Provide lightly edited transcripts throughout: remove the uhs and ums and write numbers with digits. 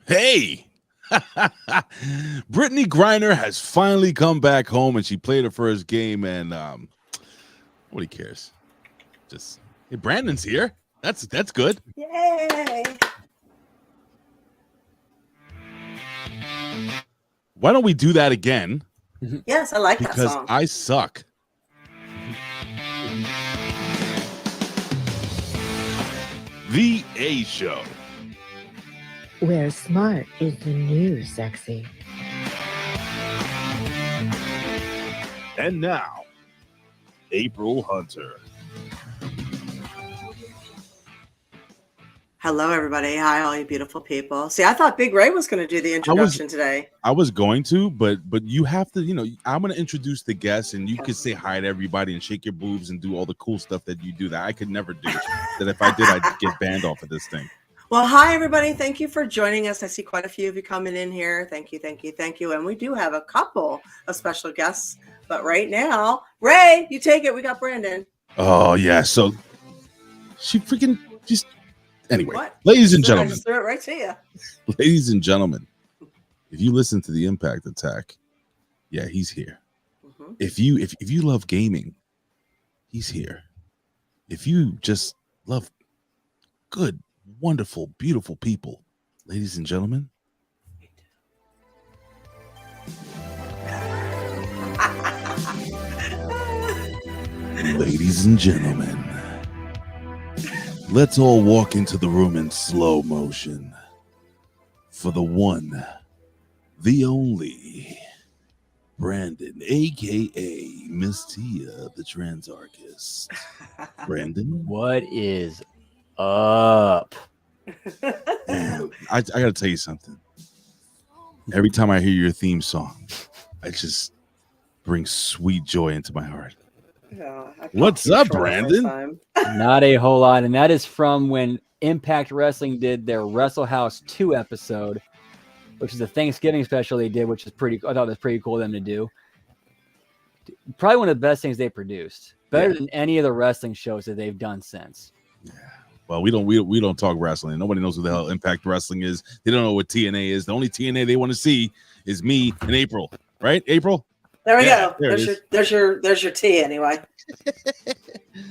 Hey, Brittney Griner has finally come back home, and she played her first game. And nobody cares. Just hey, Brandon's here. That's good. Yay! Why don't we do that again? Yes, I like that Because song. I suck. The A Show. Where smart is the new sexy. And now, April Hunter. Hello, everybody. Hi, all you beautiful people. See, I thought Big Ray was going to do the introduction today. I was going to, but you have to, I'm going to introduce the guests, and you can say hi to everybody and shake your boobs and do all the cool stuff that you do that I could never do. That if I did, I'd get banned off of this thing. Well, hi, everybody. Thank you for joining us. I see quite a few of you coming in here. Thank you, thank you, thank you. And we do have a couple of special guests. But right now, Ray, you take it. We got Brandon. Oh, yeah. So she freaking just... Anyway, What? ladies and I gentlemen, just threw it right to you. ladies and gentlemen, if you listen to the Impact Attack, yeah, he's here. Mm-hmm. If you love gaming, he's here. If you just love good, wonderful, beautiful people, ladies and gentlemen, ladies and gentlemen, let's all walk into the room in slow motion for the one, the only, Brandon, a.k.a. Miss Tea The Trasarchist. Brandon? What is up? Man, I got to tell you something. Every time I hear your theme song, I just bring sweet joy into my heart. Yeah, What's up, Brandon? Not a whole lot. And that is from when Impact Wrestling did their Wrestle House 2 episode, which is a Thanksgiving special they did, which is I thought it was pretty cool of them to do. Probably one of the best things they produced. Better than any of the wrestling shows that they've done since. Yeah. Well, we don't talk wrestling. Nobody knows who the hell Impact Wrestling is. They don't know what TNA is. The only TNA they want to see is me and April. Right, April? There we go. There's your tea anyway.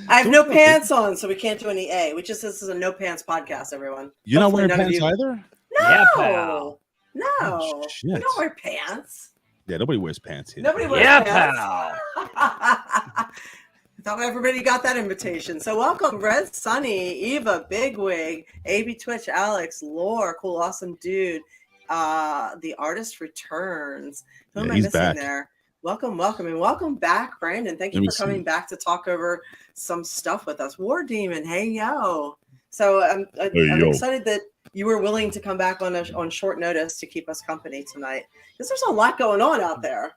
I have no pants on, so we can't do any A. This is a no pants podcast, everyone. You're not wearing pants either? No. Yeah, pal. No. Oh, shit. We don't wear pants. Yeah, nobody wears pants here. Nobody wears pants. I thought everybody got that invitation. So welcome, Red Sunny, Eva, Bigwig, AB Twitch, Alex, Lore, cool, awesome dude. The artist returns. Who am I missing back there? Welcome, and welcome back, Brandon. Thank you for coming back to talk over some stuff with us. War Demon, hey yo. So I'm excited that you were willing to come back on short notice to keep us company tonight, because there's a lot going on out there.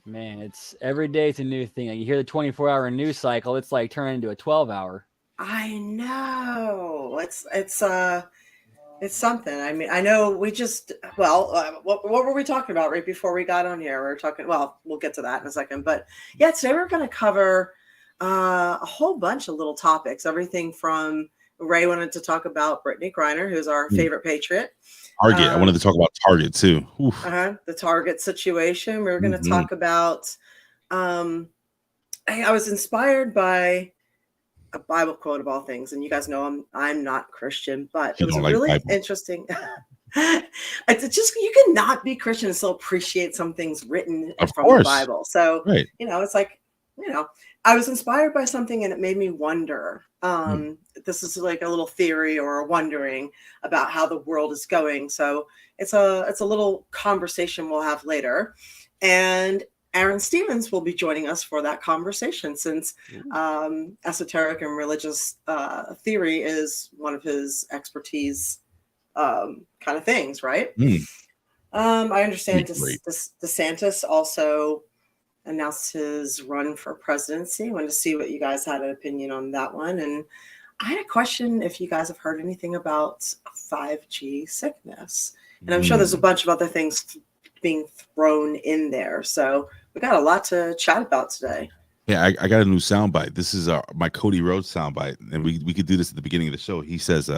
Man, it's every day it's a new thing. Like you hear the 24-hour news cycle, it's like turning into a 12-hour. I know. It's something. I mean, I know we just, what were we talking about right before we got on here? We were talking, we'll get to that in a second. But yeah, today we're going to cover a whole bunch of little topics. Everything from Ray wanted to talk about Brittney Griner, who's our favorite Patriot. Target. I wanted to talk about Target too. The Target situation. We were going to talk about, I was inspired by a Bible quote of all things, and you guys know I'm not Christian, but it was really interesting. It's just, you cannot be Christian and still appreciate some things written from the Bible. So it's like, I was inspired by something and it made me wonder. This is like a little theory or a wondering about how the world is going. So it's a little conversation we'll have later, and Aron Stevens will be joining us for that conversation, since esoteric and religious theory is one of his expertise kind of things, right? I understand DeSantis also announced his run for presidency. I wanted to see what you guys had an opinion on that one. And I had a question if you guys have heard anything about 5G sickness. And I'm sure there's a bunch of other things being thrown in there. So we got a lot to chat about today. Yeah, I got a new soundbite. This is my Cody Rhodes soundbite, and we could do this at the beginning of the show. He says,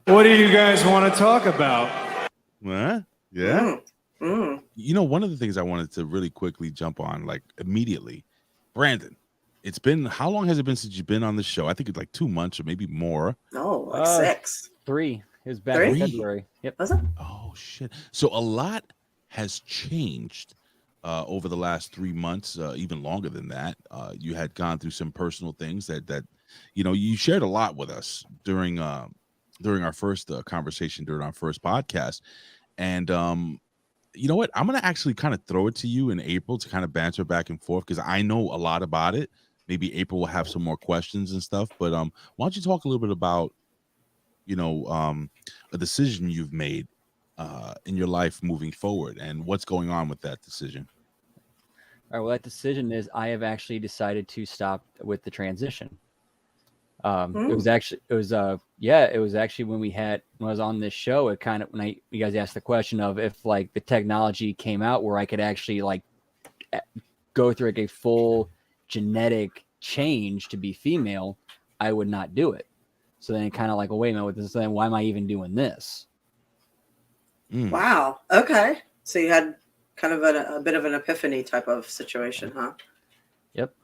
"What do you guys want to talk about?" Huh? Yeah. Mm. One of the things I wanted to really quickly jump on, like immediately, Brandon. It's been, how long has it been since you've been on the show? I think it's like 2 months or maybe more. Oh, like 6. 3. It was back in 3? February. Yep. Was it? Oh shit! So a lot has changed over the last 3 months, even longer than that. You had gone through some personal things that you shared a lot with us during our first conversation, during our first podcast. And you know what? I'm gonna actually kind of throw it to you in April to kind of banter back and forth, because I know a lot about it. Maybe April will have some more questions and stuff. But why don't you talk a little bit about a decision you've made in your life moving forward, and what's going on with that decision? All right. Well, that decision is I have actually decided to stop with the transition. It was actually when I was on this show, it kind of, you guys asked the question of if like the technology came out where I could actually like go through like a full genetic change to be female, I would not do it. So then it kind of like, well, wait a minute, with this, then why am I even doing this? Wow. Okay. So you had kind of a bit of an epiphany type of situation, huh? Yep.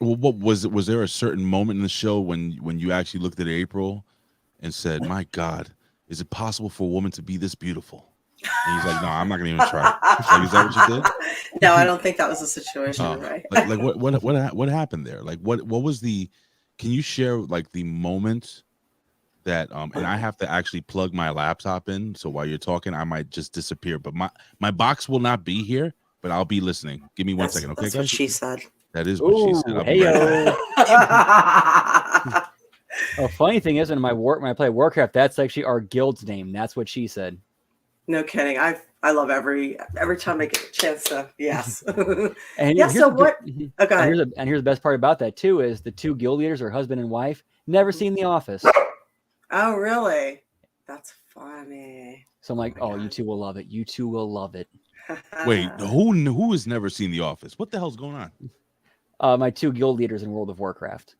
Well, what was there a certain moment in the show when you actually looked at April and said, "My God, is it possible for a woman to be this beautiful?" And he's like, "No, I'm not gonna even try." Like, is that what you did? No, I don't think that was the situation, right? Like what happened there? Like what was the? Can you share like the moment that and I have to actually plug my laptop in, so while you're talking I might just disappear, but my box will not be here, but I'll be listening. Give me one second, okay, that's guys? what she said. That is what she said. Oh, funny thing is, when I play Warcraft, that's actually our guild's name. That's what she said. No kidding. I love every time I get a chance to. Yes. And yeah. So what? Okay. And here's the best part about that too is the two guild leaders are husband and wife. Never seen The Office. Oh, really? That's funny. So I'm like, oh, you two will love it. You two will love it. Wait, who has never seen The Office? What the hell's going on? My two guild leaders in World of Warcraft.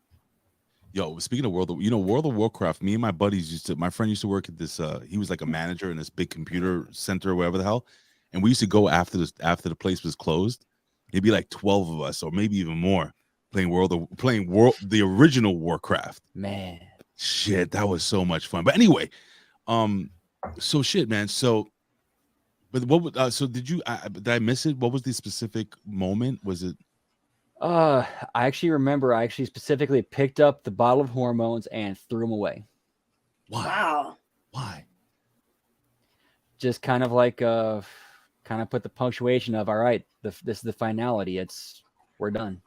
Yo, speaking of World of Warcraft, me and my buddies my friend used to work at this, he was like a manager in this big computer center or whatever the hell. And we used to go after the place was closed. It'd be like 12 of us or maybe even more playing the original Warcraft. Man. Shit, that was so much fun. But anyway, so shit, man. So, but what? So did I miss it? What was the specific moment? Was it? I actually remember. I actually specifically picked up the bottle of hormones and threw them away. Why? Wow. Why? Just kind of like kind of put the punctuation of, all right, this is the finality. We're done.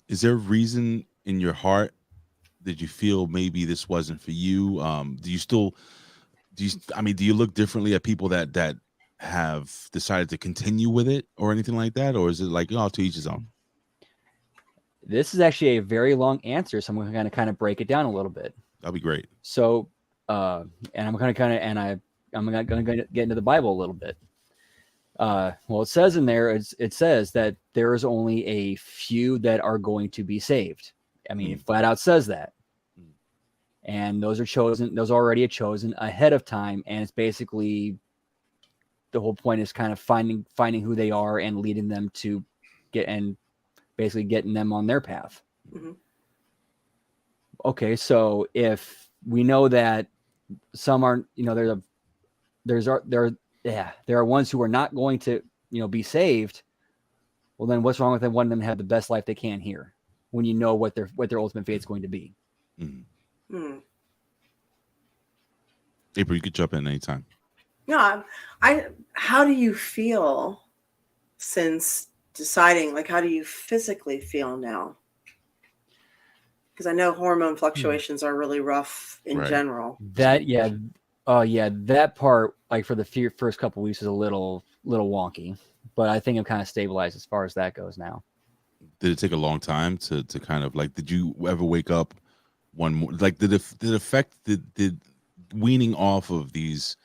Is there a reason in your heart? Did you feel maybe this wasn't for you? Do you look differently at people that have decided to continue with it or anything like that? Or is it like, to each his own? This is actually a very long answer, so I'm going to kind of break it down a little bit. That'd be great. So, and I'm going to get into the Bible a little bit. Well, it says in there, it says that there is only a few that are going to be saved. I mean, it flat out says that. And those already are chosen ahead of time. And it's basically, the whole point is kind of finding who they are and leading them to basically getting them on their path. Mm-hmm. Okay. So if we know that some aren't, there are ones who are not going to, be saved. Well, then what's wrong with them wanting them to have the best life they can here, when you know what their ultimate fate is going to be? Mm-hmm. April, you could jump in anytime. No, how do you feel since deciding? Like, how do you physically feel now? Because I know hormone fluctuations are really rough in general. That part, like for the first couple of weeks, is a little wonky, but I think I'm kind of stabilized as far as that goes now. Did it take a long time to kind of like? Did you ever wake up one more? Like, did weaning off of these?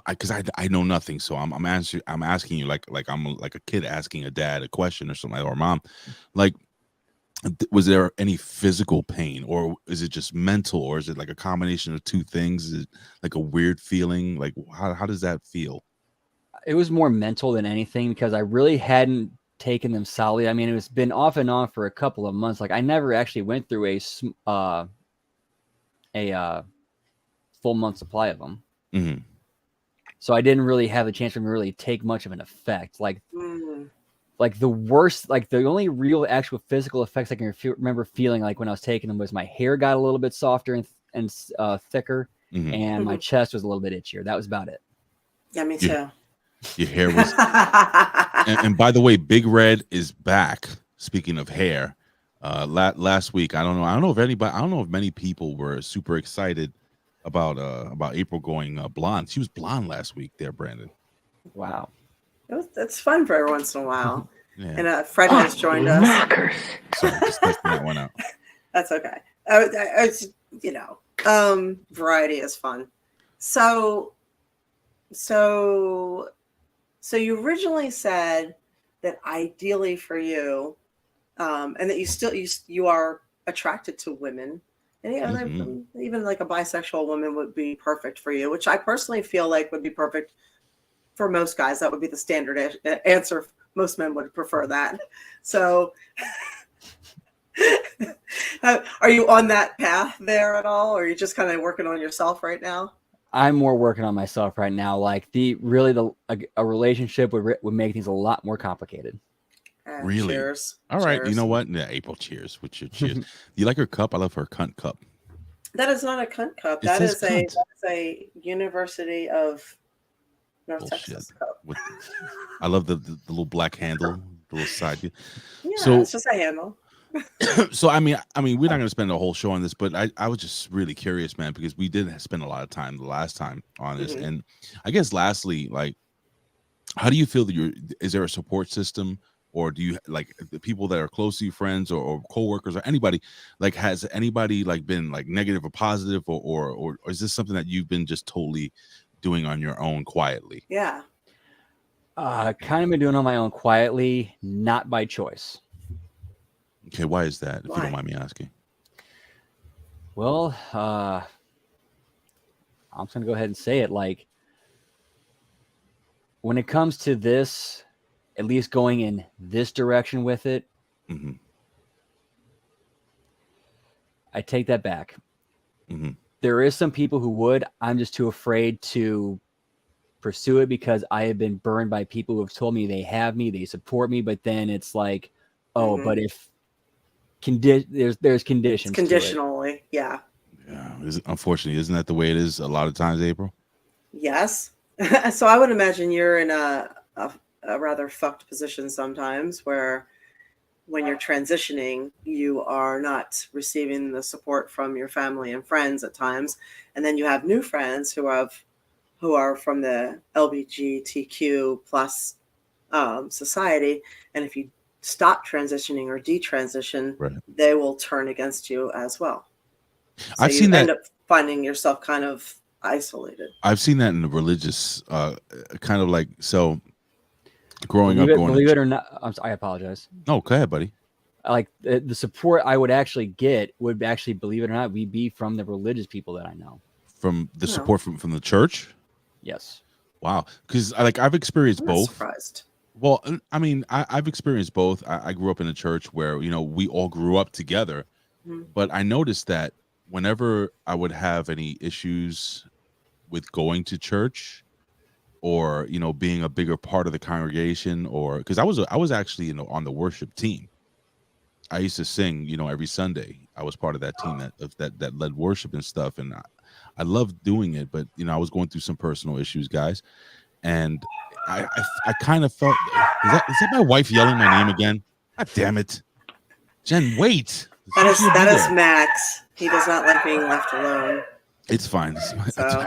Because I know nothing, so I'm asking you like I'm like a kid asking a dad a question or something, or mom. Like, was there any physical pain, or is it just mental, or is it like a combination of two things? Is it like a weird feeling? Like, how does that feel? it was more mental than anything because I really hadn't taken them solidly. I mean, it's been off and on for a couple of months. Like I never actually went through a full month supply of them. Mm-hmm. So I didn't really have a chance for me to really take much of an effect. Like the worst, like the only real actual physical effects I can remember feeling like when I was taking them was my hair got a little bit softer and thicker, and my chest was a little bit itchier. That was about it. Yeah, me too. Your hair was. and by the way, Big Red is back. Speaking of hair, last week, I don't know if many people were super excited about April going blonde. She was blonde last week there, Brandon. Wow. It's fun for every once in a while. Yeah. And Fred has joined us. Knockers. Sorry, just testing that one out. That's okay. It's, variety is fun. So you originally said that ideally for you, and that you are attracted to women, and even like a bisexual woman would be perfect for you, which I personally feel like would be perfect for most guys. That would be the standard answer. Most men would prefer that. So are you on that path there at all? Or are you just kind of working on yourself right now? I'm more working on myself right now. Like a relationship would make things a lot more complicated. Really? Cheers. All right. Cheers. You know what? Yeah, April, cheers. With your cheers. You like her cup? I love her cunt cup. That is not a cunt cup. That is a University of North Texas cup. I love the little black handle, the little side. Yeah, so it's just a handle. So I mean, we're not going to spend a whole show on this, but I was just really curious, man, because we did spend a lot of time the last time on this, and I guess lastly, like, how do you feel that is there a support system, or do you like the people that are close to you, friends or coworkers or anybody? Like, has anybody like been like negative or positive, or is this something that you've been just totally doing on your own quietly? Yeah. Kind of been doing on my own quietly, not by choice. Okay, why is that, if you don't mind me asking? Well, I'm just going to go ahead and say it. Like, when it comes to this, at least going in this direction with it, I take that back. There is some people who would. I'm just too afraid to pursue it because I have been burned by people who have told me they have me, they support me, but then it's like, oh, but if there's conditions. It's conditionally, yeah. Unfortunately, isn't that the way it is a lot of times, April? Yes. So I would imagine you're in a rather fucked position sometimes, where when you're transitioning, you are not receiving the support from your family and friends at times, and then you have new friends who are from the LGBTQ plus society, and if you stop transitioning or detransition, they will turn against you as well. So I've seen that. End up finding yourself kind of isolated. I've seen that in the religious kind of like, so growing up, believe it or not, I apologize. No, go ahead, buddy. Like the support I would actually get would actually, believe it or not, be from the religious people that I know. From the support from the church? Yes. Wow. Because I've experienced both. Surprised. Well, I mean, I've experienced both. I grew up in a church where, we all grew up together. But I noticed that whenever I would have any issues with going to church or, being a bigger part of the congregation, or because I was actually on the worship team. I used to sing, every Sunday. I was part of that team that led worship and stuff. And I loved doing it. But, I was going through some personal issues, guys. And I kind of felt, is that my wife yelling my name again? God damn it. Jen, wait. That is Max. He does not like being left alone. It's fine.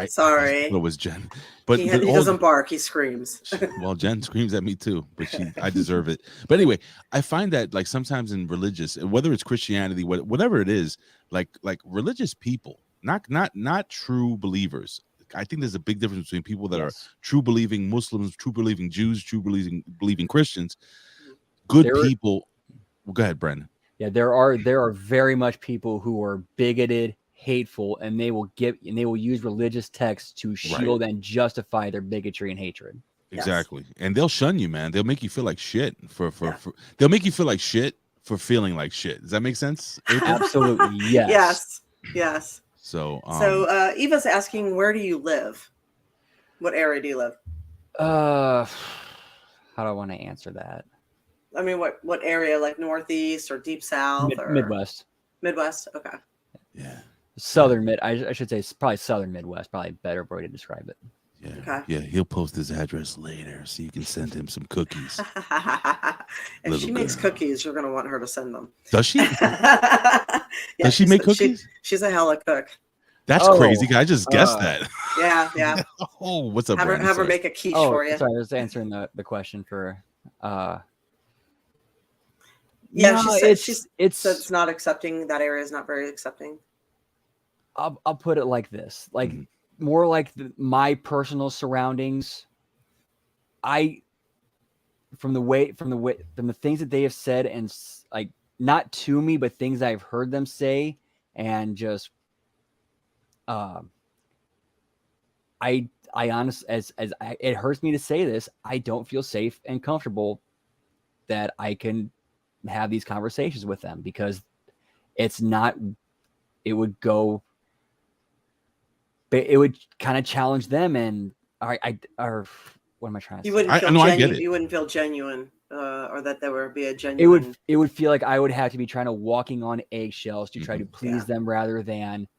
Sorry. It was Jen. But he doesn't bark, he screams. Well, Jen screams at me too, but I deserve it. But anyway, I find that like sometimes in religious, whether it's Christianity, whatever it is, like religious people, not true believers. I think there's a big difference between people that are true believing Muslims, true believing Jews, true believing Christians. Good people. Well, go ahead, Brandon. Yeah, there are very much people who are bigoted, hateful, and they will use religious texts to shield and justify their bigotry and hatred. Exactly. And they'll shun you, man. They'll make you feel like shit they'll make you feel like shit for feeling like shit. Does that make sense, April? Absolutely, yes. Yes. So Eva's asking, where do you live? What area do you live? How do I want to answer that? I mean, what area? Like Northeast or Deep South or Midwest? Midwest. Okay. yeah. Southern mid. I should say probably Southern Midwest. Probably a better way to describe it. Yeah. Okay. Yeah. He'll post his address later so you can send him some cookies. If she makes girl. cookies, you're gonna want her to send them. Does she? Yeah, Does she make cookies? She's a hella cook. That's crazy. I just guessed that. Yeah. Oh, what's up, Have her Brandon? make a quiche for you. Sorry, I was answering the question for. Yeah, no, it's not accepting. That area is not very accepting. I'll put it like this, like more like my personal surroundings. From the things that they have said, and like not to me, but things I've heard them say, and just I honestly, it hurts me to say this, I don't feel safe and comfortable that I can have these conversations with them, because it would kind of challenge them, and what am I trying to say? I get it. You wouldn't feel genuine, or that there would be a genuine. It would feel like I would have to be trying to walking on eggshells to try to please them, rather than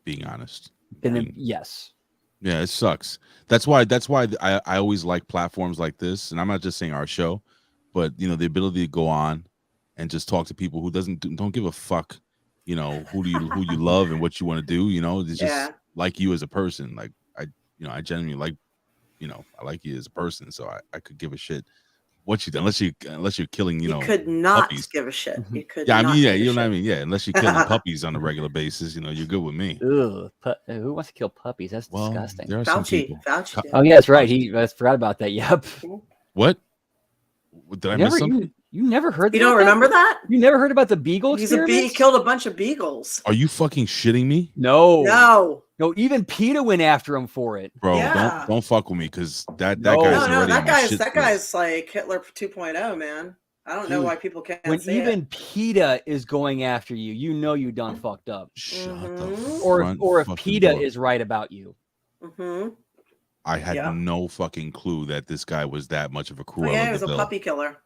being honest. Yes. Yeah, it sucks. That's why I always like platforms like this, and I'm not just saying our show, but the ability to go on and just talk to people who don't give a fuck, who you love and what you want to do. It's just like you as a person. Like I genuinely like, I like you as a person, so I could give a shit what you do, unless you're killing, you could not puppies. give a shit. You could. Yeah, I mean, you know what I mean. Yeah, unless you're killing puppies on a regular basis, you're good with me. Ugh, who wants to kill puppies? That's disgusting. There are some people. Fauci did. Oh yeah, that's right. I forgot about that. Yep. What? Did I miss something? You never heard? You don't remember that? You never heard about the beagle experiment? He killed a bunch of beagles. Are you fucking shitting me? No. Even PETA went after him for it. Bro, don't fuck with me, because that guy's like Hitler 2.0, man. I don't know why people can't when say even it. PETA is going after you, you done fucked up. Shut the or if PETA is right about you. I had no fucking clue that this guy was that much of a cruel. Yeah, he was a puppy killer.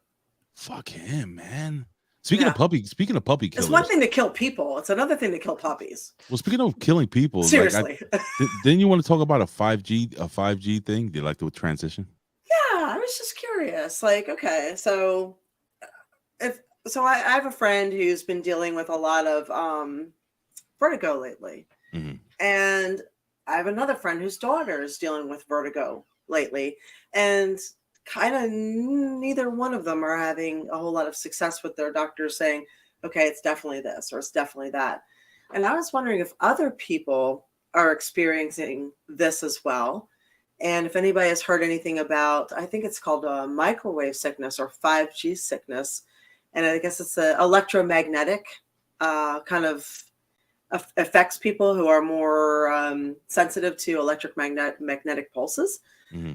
Fuck him, man. Speaking of puppy killers, it's one thing to kill people. It's another thing to kill puppies. Well, speaking of killing people, seriously, didn't you want to talk about a 5G thing? Do you like the transition? Yeah, I was just curious. Like, okay, so I have a friend who's been dealing with a lot of vertigo lately, and I have another friend whose daughter is dealing with vertigo lately, and kind of neither one of them are having a whole lot of success with their doctors saying, okay, it's definitely this or it's definitely that. And I was wondering if other people are experiencing this as well. And if anybody has heard anything about, I think it's called microwave sickness or 5G sickness. And I guess it's an electromagnetic kind of affects people who are more sensitive to magnetic pulses.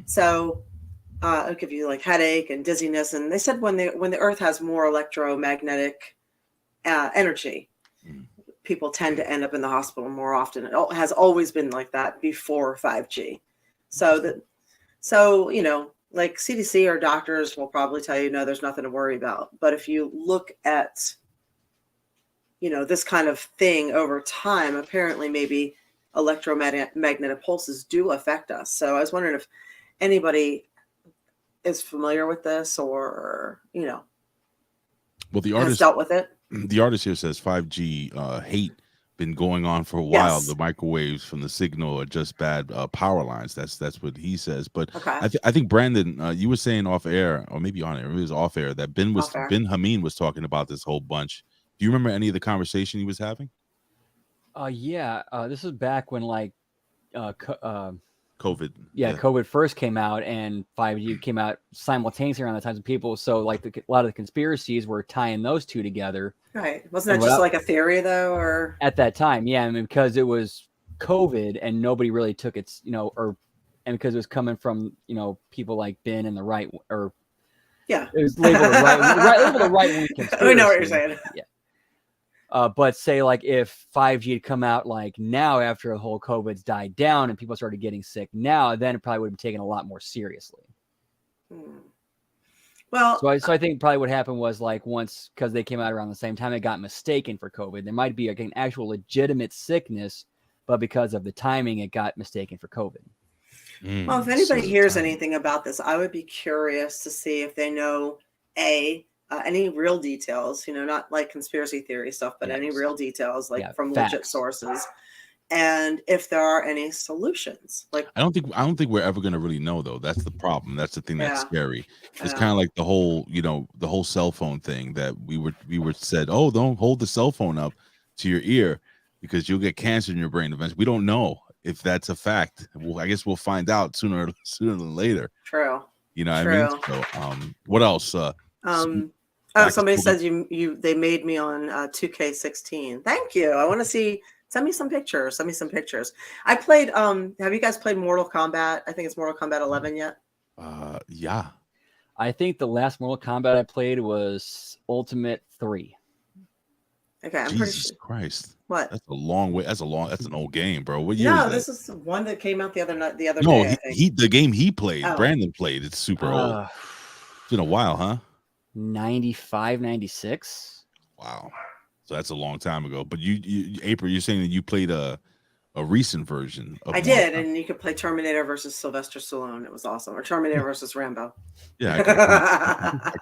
So it'll give you like headache and dizziness. And they said when the Earth has more electromagnetic energy, people tend to end up in the hospital more often. It has always been like that before 5G. So like CDC or doctors will probably tell you, no, there's nothing to worry about. But if you look at, this kind of thing over time, apparently maybe electromagnetic pulses do affect us. So I was wondering if anybody is familiar with this or, well, the artist has dealt with it. The artist here says 5G hate been going on for a while. Yes. The microwaves from the signal are just bad power lines. That's what he says. But okay. I think Brandon, you were saying off air, or maybe on air, it was off air, that Ben Hameen was talking about this whole bunch. Do you remember any of the conversation he was having? Yeah. This was back when COVID. Yeah, COVID first came out and 5G came out simultaneously around the times of people. So like a lot of the conspiracies were tying those two together. Right. Wasn't that just like a theory though, or at that time? Yeah, I mean, because it was COVID and nobody really took its, or and because it was coming from people like Ben and the right, or Yeah, it was labeled a right-wing conspiracy. I know what you're saying. Yeah. But say like if 5G had come out like now after the whole COVID's died down and people started getting sick now, then it probably would have been taken a lot more seriously. Well, so I think probably what happened was like once, because they came out around the same time, it got mistaken for COVID. There might be like an actual legitimate sickness, but because of the timing, it got mistaken for COVID. Well, if anybody hears anything about this, I would be curious to see if they know any real details, not like conspiracy theory stuff, but any real details, like from facts. legit sources, and if there are any solutions. Like, I don't think we're ever gonna really know, though. That's the problem. That's the thing that's scary. It's kind of like the whole cell phone thing that we were said, oh, don't hold the cell phone up to your ear because you'll get cancer in your brain eventually. We don't know if that's a fact. Well, I guess we'll find out sooner than later. True. You know what I mean? So, what else? Somebody said they made me on 2K16. Thank you. I want to see. Send me some pictures. I played. Have you guys played Mortal Kombat? I think it's Mortal Kombat 11 yet. Yeah. I think the last Mortal Kombat I played was Ultimate 3. Okay, I'm Jesus pretty sure. Christ. What? That's a long way. That's an old game, bro. What year? No, is this is one that came out the other day. No, I think. the game he played, Brandon played. It's super old. It's been a while, huh? 95, 96. Wow. So that's a long time ago. But you April, you're saying that you played a recent version of I did, and you could play Terminator versus Sylvester Stallone. It was awesome. Or Terminator versus Rambo. Yeah, I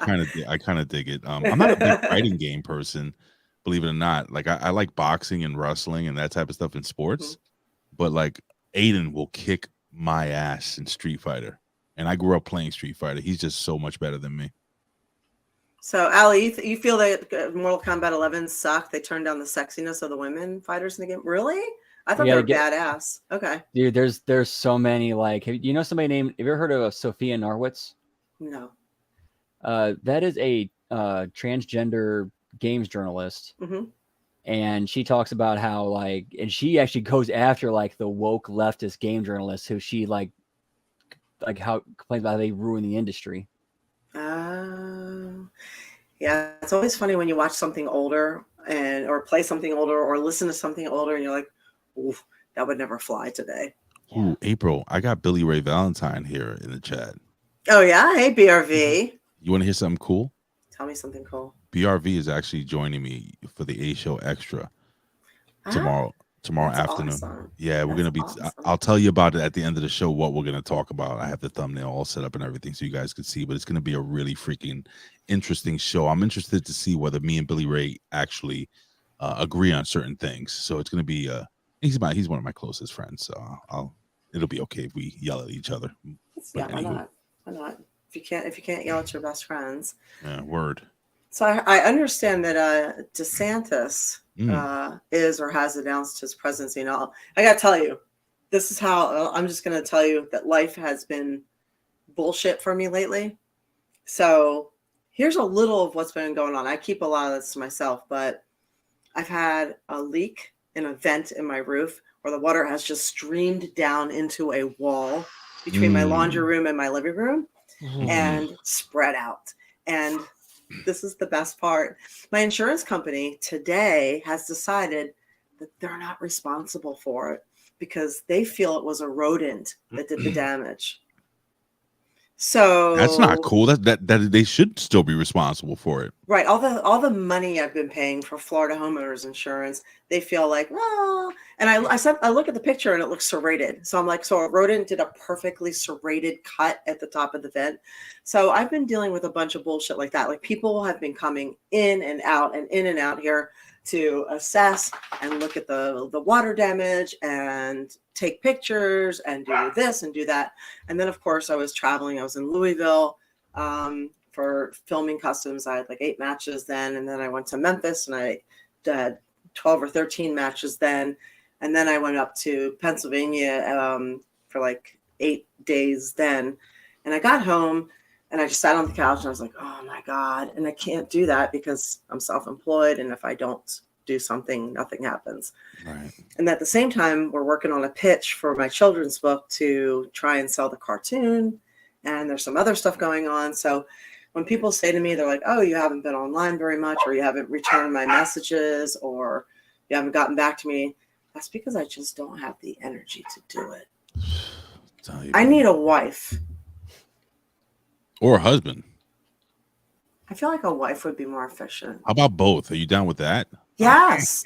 kind of dig it. I'm not a big fighting game person, believe it or not. Like I like boxing and wrestling and that type of stuff in sports, but like Aiden will kick my ass in Street Fighter, and I grew up playing Street Fighter. He's just so much better than me. So, Ali, you feel that Mortal Kombat 11 sucked? They turned down the sexiness of the women fighters in the game? Really? I thought they were badass. Okay. Dude, there's so many, like, you know somebody named, have you ever heard of Sophia Norwitz? No. That is a transgender games journalist. Mm-hmm. And she talks about how, like, and she actually goes after, like, the woke leftist game journalists who she, like how complains about how they ruin the industry. Yeah, it's always funny when you watch something older or play something older or listen to something older and you're like, ooh, that would never fly today. Ooh, April, I got Billy Ray Valentine here in the chat. Oh, yeah? Hey, BRV. You want to hear something cool? Tell me something cool. BRV is actually joining me for the A Show Extra tomorrow afternoon. Awesome. Yeah, we're going to be, awesome. I'll tell you about it at the end of the show, what we're going to talk about. I have the thumbnail all set up and everything so you guys can see, but it's going to be a really freaking interesting show. I'm interested to see whether me and Billy Ray actually agree on certain things. So it's going to be, he's one of my closest friends. So it'll be okay if we yell at each other. Yeah, why not? Why not? If you can't yell at your best friends. Yeah, word. So I understand that DeSantis is or has announced his presidency. And I got to tell you, this is how I'm just going to tell you that life has been bullshit for me lately. So here's a little of what's been going on. I keep a lot of this to myself, but I've had a leak in a vent in my roof where the water has just streamed down into a wall between my laundry room and my living room and spread out. And this is the best part. My insurance company today has decided that they're not responsible for it because they feel it was a rodent that did the damage. So that's not cool. That they should still be responsible for it. Right. All the money I've been paying for Florida homeowners insurance, they feel like, well, and I look at the picture and it looks serrated. So I'm like, so a rodent did a perfectly serrated cut at the top of the vent. So I've been dealing with a bunch of bullshit like that. Like people have been coming in and out here to assess and look at the water damage and take pictures and do this and do that. And then, of course, I was traveling. I was in Louisville for filming customs. I had like 8 matches then. And then I went to Memphis and I did 12 or 13 matches then. And then I went up to Pennsylvania for like 8 days then. And I got home and I just sat on the couch and I was like, oh my God. And I can't do that because I'm self-employed. And if I don't do something, nothing happens. Right. And at the same time, we're working on a pitch for my children's book to try and sell the cartoon. And there's some other stuff going on. So when people say to me, they're like, oh, you haven't been online very much, or you haven't returned my messages, or you haven't gotten back to me, that's because I just don't have the energy to do it. I need a wife. Or a husband. I feel like a wife would be more efficient. How about both? Are you down with that? Yes.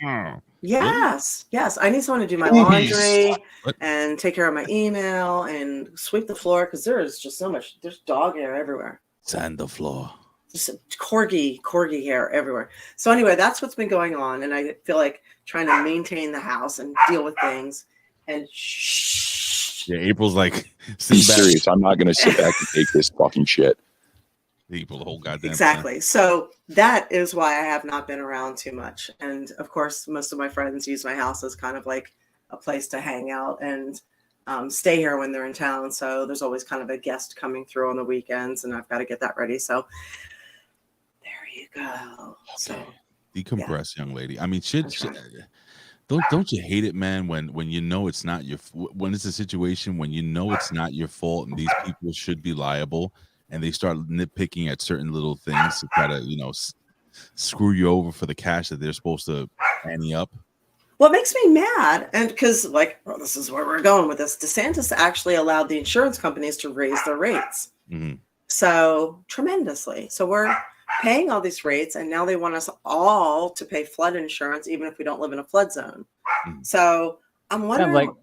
Yes. Yes. I need someone to do my laundry and take care of my email and sweep the floor, because there is just so much. There's dog hair everywhere. Sand the floor. Just corgi hair everywhere. So anyway, that's what's been going on. And I feel like trying to maintain the house and deal with things and Yeah, April's like, be serious. I'm not going to sit back and take this fucking shit. April, the whole goddamn exactly. thing. So that is why I have not been around too much. And of course, most of my friends use my house as kind of like a place to hang out and stay here when they're in town. So there's always kind of a guest coming through on the weekends, and I've got to get that ready. So there you go. Okay. So Decompress, young lady. I mean, don't you hate it, man, when you know it's not when it's a situation when you know it's not your fault and these people should be liable, and they start nitpicking at certain little things to try to, screw you over for the cash that they're supposed to ante up. what makes me mad, and because this is where we're going with this, DeSantis actually allowed the insurance companies to raise their rates. Mm-hmm. So tremendously. So we're paying all these rates, and now they want us all to pay flood insurance, even if we don't live in a flood zone. Mm-hmm. So I'm wondering.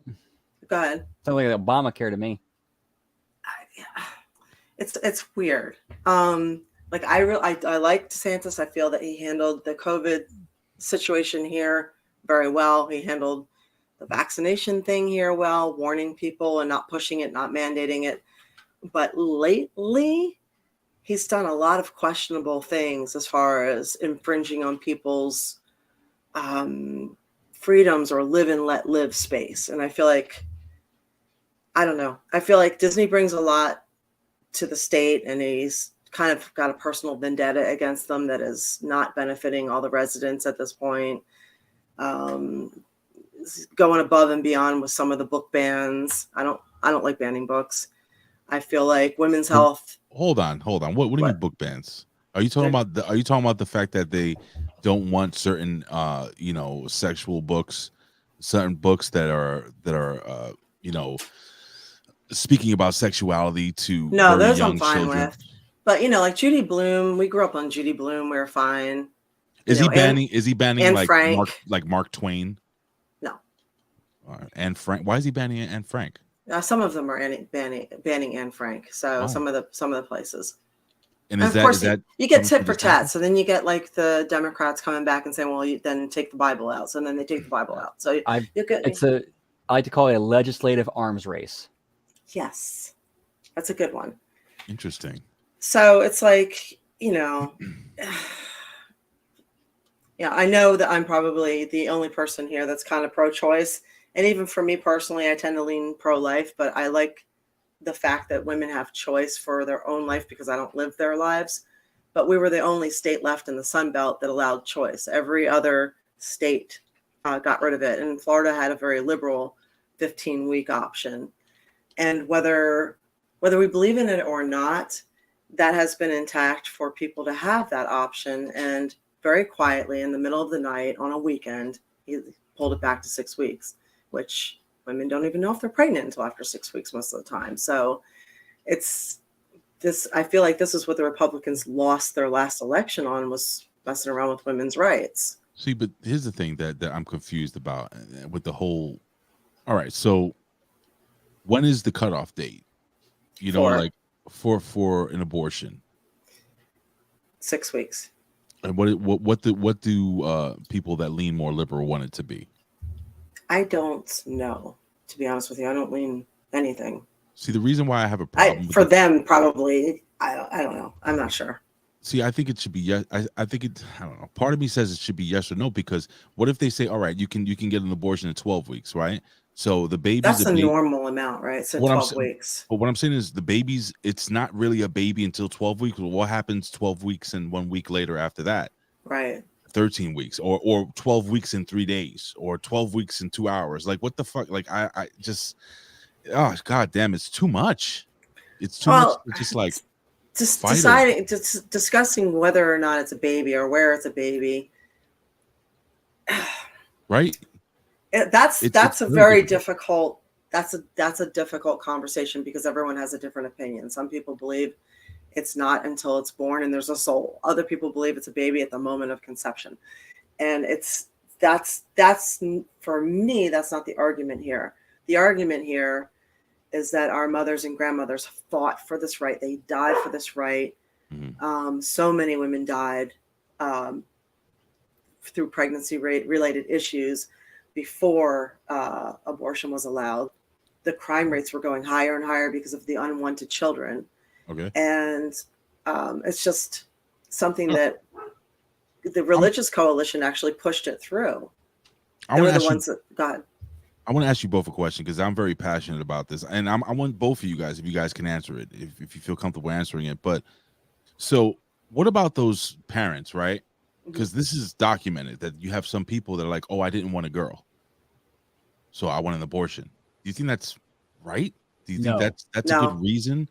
Go ahead. Sounds like Obamacare to me. It's weird. I like DeSantis. I feel that he handled the COVID situation here very well. He handled the vaccination thing here well, warning people and not pushing it, not mandating it. But lately, he's done a lot of questionable things as far as infringing on people's freedoms or live and let live space. And I feel like, I don't know. I feel like Disney brings a lot to the state, and he's kind of got a personal vendetta against them that is not benefiting all the residents at this point. Going above and beyond with some of the book bans. I don't like banning books. I feel like women's health. Hold on. What do you mean book bans? Are you talking about the fact that they don't want certain sexual books, certain books that are speaking about sexuality to no, those young I'm fine children? with. But like Judy Blume, we grew up on Judy Blume. We were fine. Is he banning Anne like Frank? Mark Twain? No. All right. Anne Frank. Why is he banning Anne Frank? Some of them are banning Anne Frank. So some of the places. And of course, you get tit for tat. So then you get like the Democrats coming back and saying, "Well, you then take the Bible out." So then they take the Bible out. So I like to call it a legislative arms race. Yes, that's a good one. Interesting. So it's like, yeah, I know that I'm probably the only person here that's kind of pro-choice. And even for me personally, I tend to lean pro-life, but I like the fact that women have choice for their own life because I don't live their lives. But we were the only state left in the Sun Belt that allowed choice. Every other state got rid of it. And Florida had a very liberal 15-week option. And whether we believe in it or not, that has been intact for people to have that option. And very quietly in the middle of the night on a weekend, he pulled it back to 6 weeks, which women don't even know if they're pregnant until after 6 weeks most of the time. So it's this. I feel like this is what the Republicans lost their last election on, was messing around with women's rights. See, but here's the thing that I'm confused about with the whole. All right, so when is the cutoff date? For an abortion. 6 weeks. And what do people that lean more liberal want it to be? I don't know, to be honest with you. I don't lean anything. See, the reason why I have a problem for them, probably, I don't know. I'm not sure. See, I think it should be yes. I think it. I don't know. Part of me says it should be yes or no, because what if they say, all right, you can get an abortion in 12 weeks, right? So the baby's that's a normal amount, right? So 12 weeks. But what I'm saying is the baby's, it's not really a baby until 12 weeks. Well, what happens 12 weeks and 1 week later after that? Right. 13 weeks or 12 weeks in 3 days or 12 weeks in 2 hours. Like, what the fuck? Like, I just, oh, God damn, it's too much. It's too much. Well, To just like just fight over. discussing whether or not it's a baby or where it's a baby. Right. That's It's a very very difficult. difficult. That's a difficult conversation because everyone has a different opinion. Some people believe it's not until it's born and there's a soul. Other people believe it's a baby at the moment of conception. And that's for me, that's not the argument here. The argument here is that our mothers and grandmothers fought for this right. They died for this right. Mhm. So many women died through pregnancy related issues before abortion was allowed. The crime rates were going higher and higher because of the unwanted children. Okay. And it's just something that the religious coalition actually pushed it through. They were the ones that, go ahead. I want to ask you both a question because I'm very passionate about this, and I want both of you guys, if you guys can answer it, if you feel comfortable answering it. But so, what about those parents, right? Because this is documented that you have some people that are like, "Oh, I didn't want a girl, so I want an abortion." Do you think that's right? Do you think that's a good reason?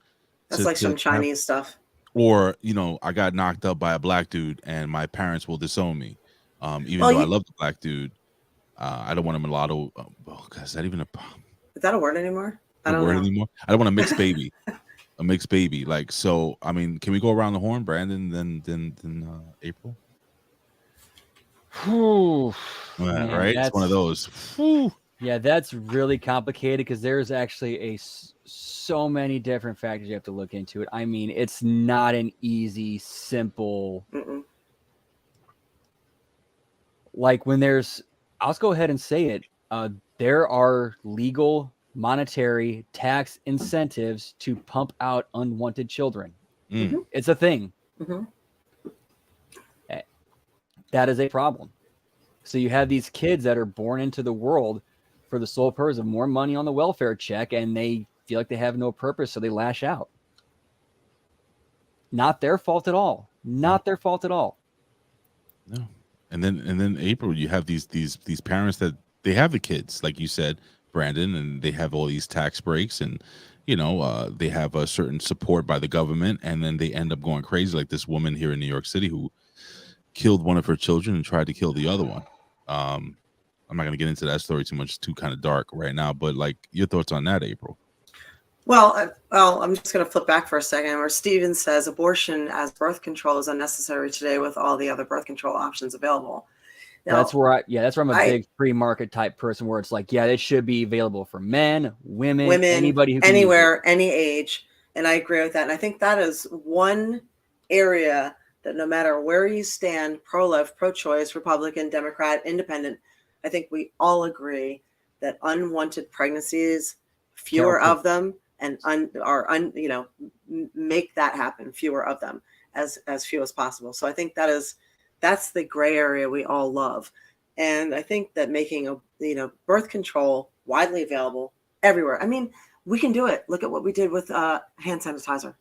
That's like some Chinese stuff. Or, I got knocked up by a black dude, and my parents will disown me, even though I love the black dude. I don't want a mulatto. Is that even is that a word anymore? I don't know. Anymore? I don't want a mixed baby. A mixed baby. Like, so, I mean, can we go around the horn, Brandon, then April? Man, right? It's one of those. Yeah, that's really complicated because there's actually so many different factors you have to look into it. I mean, it's not an easy, simple. Like when I'll just go ahead and say it. There are legal, monetary, tax incentives to pump out unwanted children. It's a thing. That is a problem. So you have these kids that are born into the world for the sole purpose of more money on the welfare check, and they feel like they have no purpose, so they lash out. Not their fault at all. Not their fault at all. No. And then April, you have these parents that they have the kids, like you said, Brandon, and they have all these tax breaks, and they have a certain support by the government, and then they end up going crazy, like this woman here in New York City who killed one of her children and tried to kill the other one. I'm not going to get into that story too much; it's too kind of dark right now. But like, your thoughts on that, April? Well, I'm just going to flip back for a second. Where Stevens says abortion as birth control is unnecessary today with all the other birth control options available. Now, that's where I'm a big free market type person, where it's like, yeah, it should be available for men, women, anybody who can anywhere, any age. And I agree with that. And I think that is one area that no matter where you stand, pro-life, pro-choice, Republican, Democrat, Independent, I think we all agree that unwanted pregnancies, fewer of them, and make that happen, fewer of them, as few as possible. So I think that's the gray area we all love. And I think that making birth control widely available everywhere. I mean, we can do it. Look at what we did with hand sanitizer.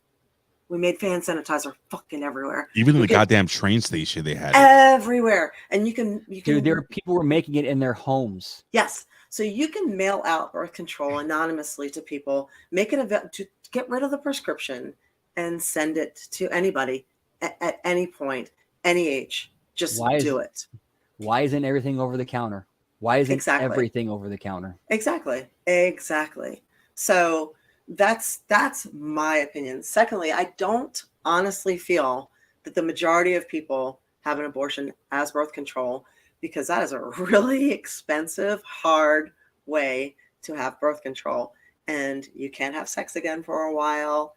We made hand sanitizer fucking everywhere. Even in the goddamn train station, they had it everywhere. And you can. Dude, there are people who are making it in their homes. Yes. So you can mail out birth control anonymously to people, make an event to get rid of the prescription, and send it to anybody at any point, any age. Just do it. Why isn't everything over the counter? Why isn't everything over the counter? Exactly. So that's my opinion. Secondly, I don't honestly feel that the majority of people have an abortion as birth control, because that is a really expensive, hard way to have birth control, and you can't have sex again for a while.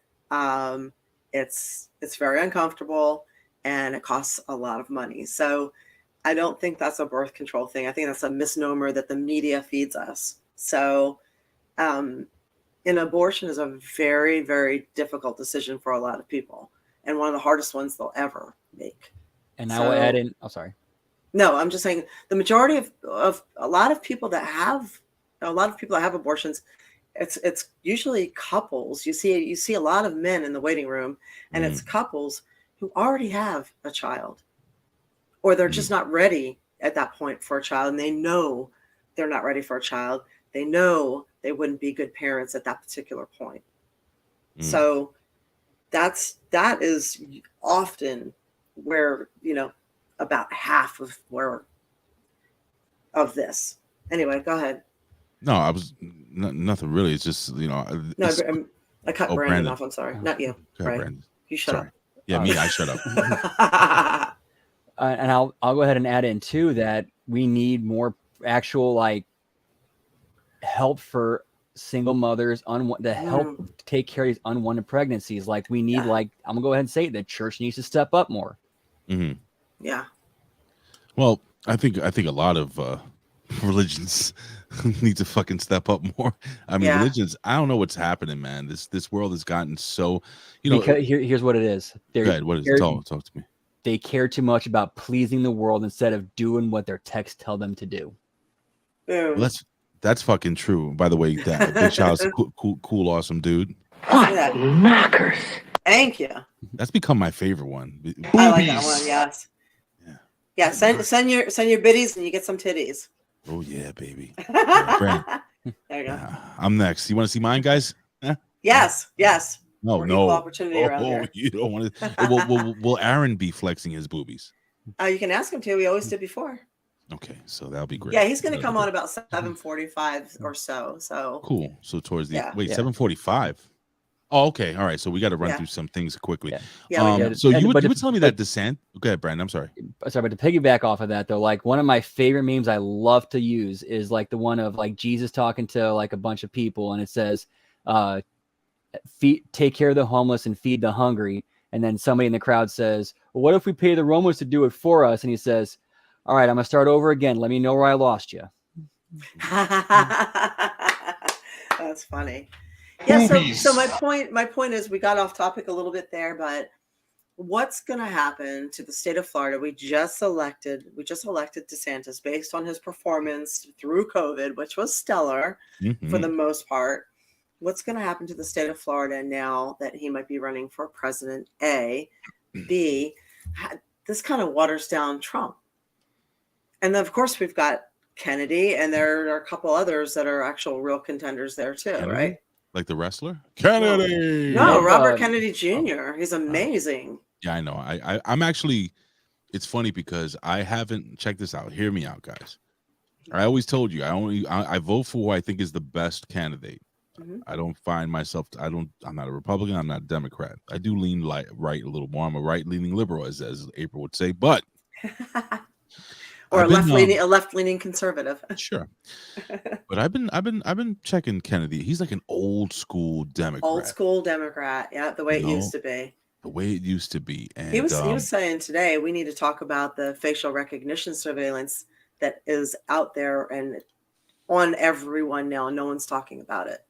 It's very uncomfortable, and it costs a lot of money. So I don't think that's a birth control thing. I think that's a misnomer that the media feeds us. So an abortion is a very, very difficult decision for a lot of people, and one of the hardest ones they'll ever make. And I will add in, sorry. No, I'm just saying the majority of a lot of people that have abortions, it's usually couples. You see a lot of men in the waiting room, and it's couples who already have a child, or they're just not ready at that point for a child, and they know they're not ready for a child. They know they wouldn't be good parents at that particular point. So that is often where, about half of this. Anyway, go ahead. No, I was nothing really. It's just, No, I cut Brandon off. I'm sorry. Not you. Right. Brandon. You shut Sorry. up. Yeah, me, I shut up. And I'll go ahead and add in too that we need more actual help for single mothers to help take care of these unwanted pregnancies. Like we need, I'm gonna go ahead and say it, the church needs to step up more. Yeah. Well, I think a lot of religions need to fucking step up more. I mean, religions, I don't know what's happening, man. This world has gotten so, because here's what it is. Go ahead, what is it? Talk to me. They care too much about pleasing the world instead of doing what their texts tell them to do. Well, that's fucking true. By the way, that big shout out to cool, awesome dude. What knockers? Thank you. That's become my favorite one. I like that one. Yes. Yeah. Send your biddies and you get some titties. Oh yeah, baby. There you go. I'm next. You want to see mine, guys? Yes. No. Equal opportunity around here. You don't want to. Will Aron be flexing his boobies? You can ask him to. We always did before. Okay, so that'll be great. Yeah, he's going to come on about 7:45 or so. So cool. So towards the 7:45. Oh, okay. All right. So we got to run through some things quickly. So you were telling me that DeSantis. Go ahead, Brandon. I'm sorry. Sorry, but to piggyback off of that though, one of my favorite memes I love to use is the one of Jesus talking to a bunch of people, and it says, take care of the homeless and feed the hungry. And then somebody in the crowd says, well, what if we pay the Romans to do it for us? And he says, all right, I'm going to start over again. Let me know where I lost you. That's funny. Yeah. So my point is we got off topic a little bit there, but what's going to happen to the state of Florida? We just elected DeSantis based on his performance through COVID, which was stellar for the most part. What's going to happen to the state of Florida now that he might be running for president? A, B, this kind of waters down Trump. And then, of course, we've got Kennedy, and there are a couple others that are actual real contenders there too, Kennedy? Right? Like the wrestler? Kennedy! No, Robert Kennedy Jr. He's amazing. Yeah, I know. I'm actually, it's funny because I haven't, checked this out. Hear me out, guys. I always told you, I vote for who I think is the best candidate. I don't find myself, I'm not a Republican, I'm not a Democrat. I do lean right a little more. I'm a right-leaning liberal, as April would say, but or a left-leaning conservative. Sure. But I've been checking Kennedy. He's like an old school Democrat. Yeah, the way it used to be. The way it used to be. And he was saying today we need to talk about the facial recognition surveillance that is out there and on everyone now. No one's talking about it.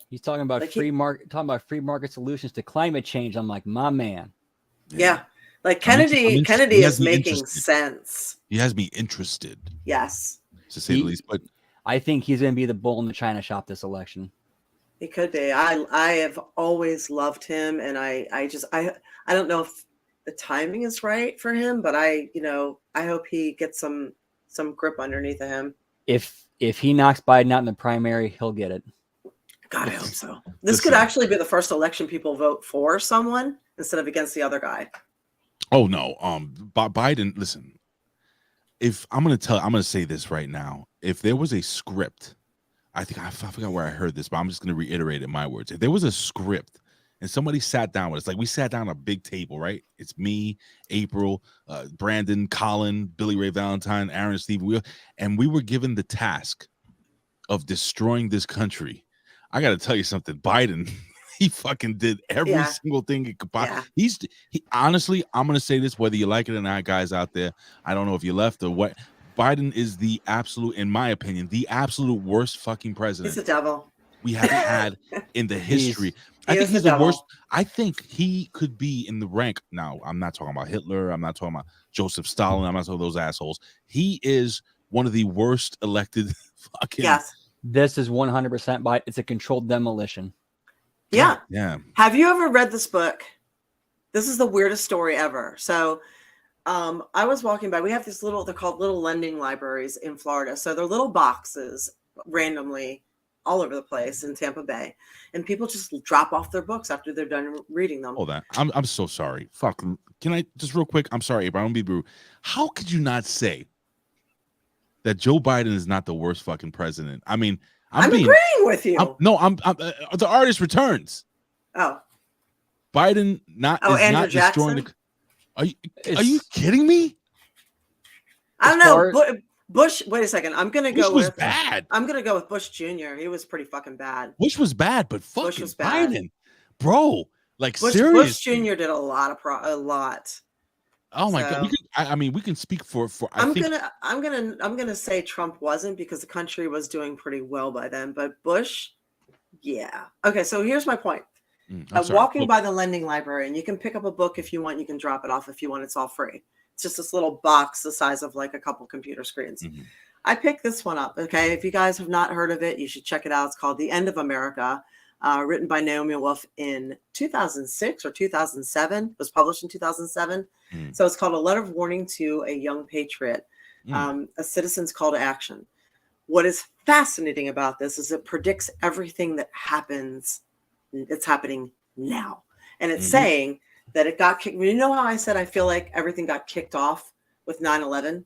He's talking about free market solutions to climate change. I'm like, my man. Yeah. Like Kennedy is making sense. He has me interested. Yes. To say the least. But I think he's going to be the bull in the China shop this election. He could be. I have always loved him, and I don't know if the timing is right for him, but I hope he gets some grip underneath of him. If he knocks Biden out in the primary, he'll get it. God, I hope so. This could actually be the first election people vote for someone instead of against the other guy. Oh no, Biden. Listen, if I'm gonna say this right now. If there was a script, I forgot where I heard this, but I'm just gonna reiterate it in my words. If there was a script and somebody sat down with us, like we sat down at a big table, right? It's me, April, Brandon, Colin, Billy Ray Valentine, Aron Stevens, and we were given the task of destroying this country. I got to tell you something. Biden, he fucking did every single thing he could possibly. He honestly, I'm going to say this, whether you like it or not, guys out there. I don't know if you left or what. Biden is the absolute, in my opinion, the absolute worst fucking president. He's the devil. We haven't had in the history. I think he's the worst. I think he could be in the rank. Now, I'm not talking about Hitler. I'm not talking about Joseph Stalin. I'm not talking about those assholes. He is one of the worst elected fucking. Yes. This is 100% by it's a controlled demolition. Yeah. Yeah. Have you ever read this book? This is the weirdest story ever. So I was walking by. We have these they're called little lending libraries in Florida. So they're little boxes randomly all over the place in Tampa Bay. And people just drop off their books after they're done reading them. Hold on. I'm so sorry. Fuck. Can I just real quick? I'm sorry, April. I don't be rude. How could you not say that Joe Biden is not the worst fucking president? I mean, I'm agreeing with you. The artist returns. Oh. Biden is Andrew not Jackson? destroying the. Are you kidding me? I don't know. Bush. Wait a second. I'm gonna go Bush was with bad. I'm gonna go with Bush Jr. He was pretty fucking bad. Bush was bad, but fucking Bush was bad. Biden, bro. Like Bush seriously. Jr. did a lot. Oh my So- god. We can speak for. I'm gonna say Trump wasn't, because the country was doing pretty well by then. But Bush, yeah. Okay, so here's my point. I'm sorry. Walking by the lending library, and you can pick up a book if you want. You can drop it off if you want. It's all free. It's just this little box the size of like a couple computer screens. Mhm. I picked this one up. Okay, if you guys have not heard of it, you should check it out. It's called The End of America, written by Naomi Wolf in 2006 or 2007. It was published in 2007. So it's called A Letter of Warning to a Young Patriot, a citizen's call to action. What is fascinating about this is it predicts everything that happens. It's happening now. And it's saying that it got kicked. You know how I said I feel like everything got kicked off with 9/11?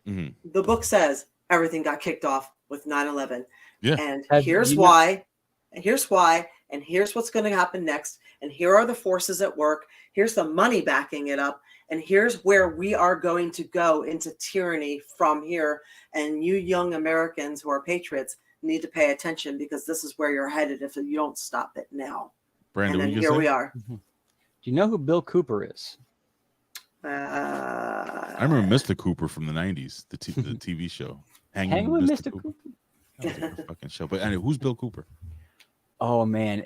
The book says everything got kicked off with 9/11. Yeah. And here's why. And here's why. And here's what's going to happen next. And here are the forces at work. Here's the money backing it up. And here's where we are going to go into tyranny from here. And you young Americans who are patriots need to pay attention, because this is where you're headed if you don't stop it now. Brandon, and then here we are. Do you know who Bill Cooper is? I remember Mr. Cooper from the 90s, the TV show. Hang with Mr. Cooper. That was a fucking show. But anyway, who's Bill Cooper? Oh man,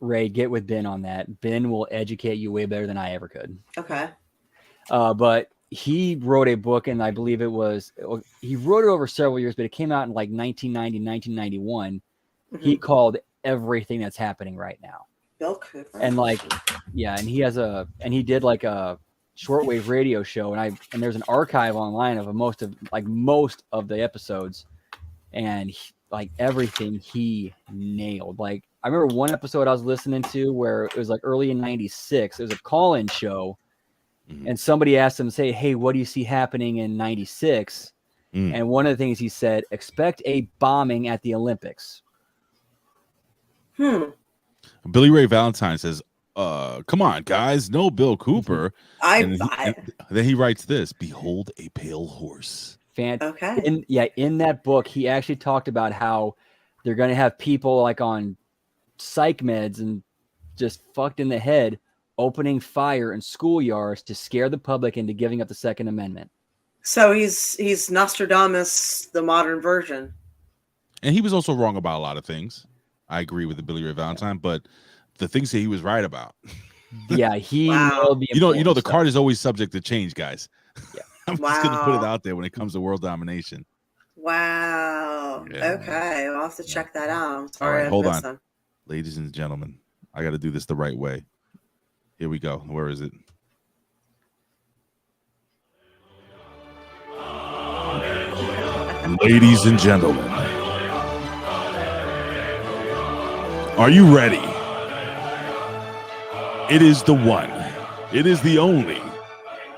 Ray, get with Ben on that. Ben will educate you way better than I ever could. Okay. But he wrote a book, and I believe he wrote it over several years, but it came out in like 1990, 1991. He called everything that's happening right now. Bill Cooper. And and he did like a shortwave radio show, and there's an archive online of most of the episodes, and like everything he nailed. Like I remember one episode I was listening to where it was like early in '96. It was a call-in show, and somebody asked him, "Say, hey, what do you see happening in '96?" And one of the things he said, "Expect a bombing at the Olympics." Billy Ray Valentine says, come on, guys, no Bill Cooper. And then he writes this: "Behold a pale horse." Okay. In that book, he actually talked about how they're going to have people like on psych meds and just fucked in the head opening fire in schoolyards to scare the public into giving up the Second Amendment. So he's Nostradamus, the modern version. And he was also wrong about a lot of things. I agree with the Billy Ray Valentine, but the things that he was right about. Yeah, he Wow. nailed the the card is always subject to change, guys. Yeah. I'm just gonna put it out there when it comes to world domination. Wow. Yeah. Okay, I'll have to check that out. I'm sorry. All right, I hold missed on. them. Ladies and gentlemen, I got to do this the right way. Here we go. Where is it? Ladies and gentlemen, are you ready? It is the one, it is the only,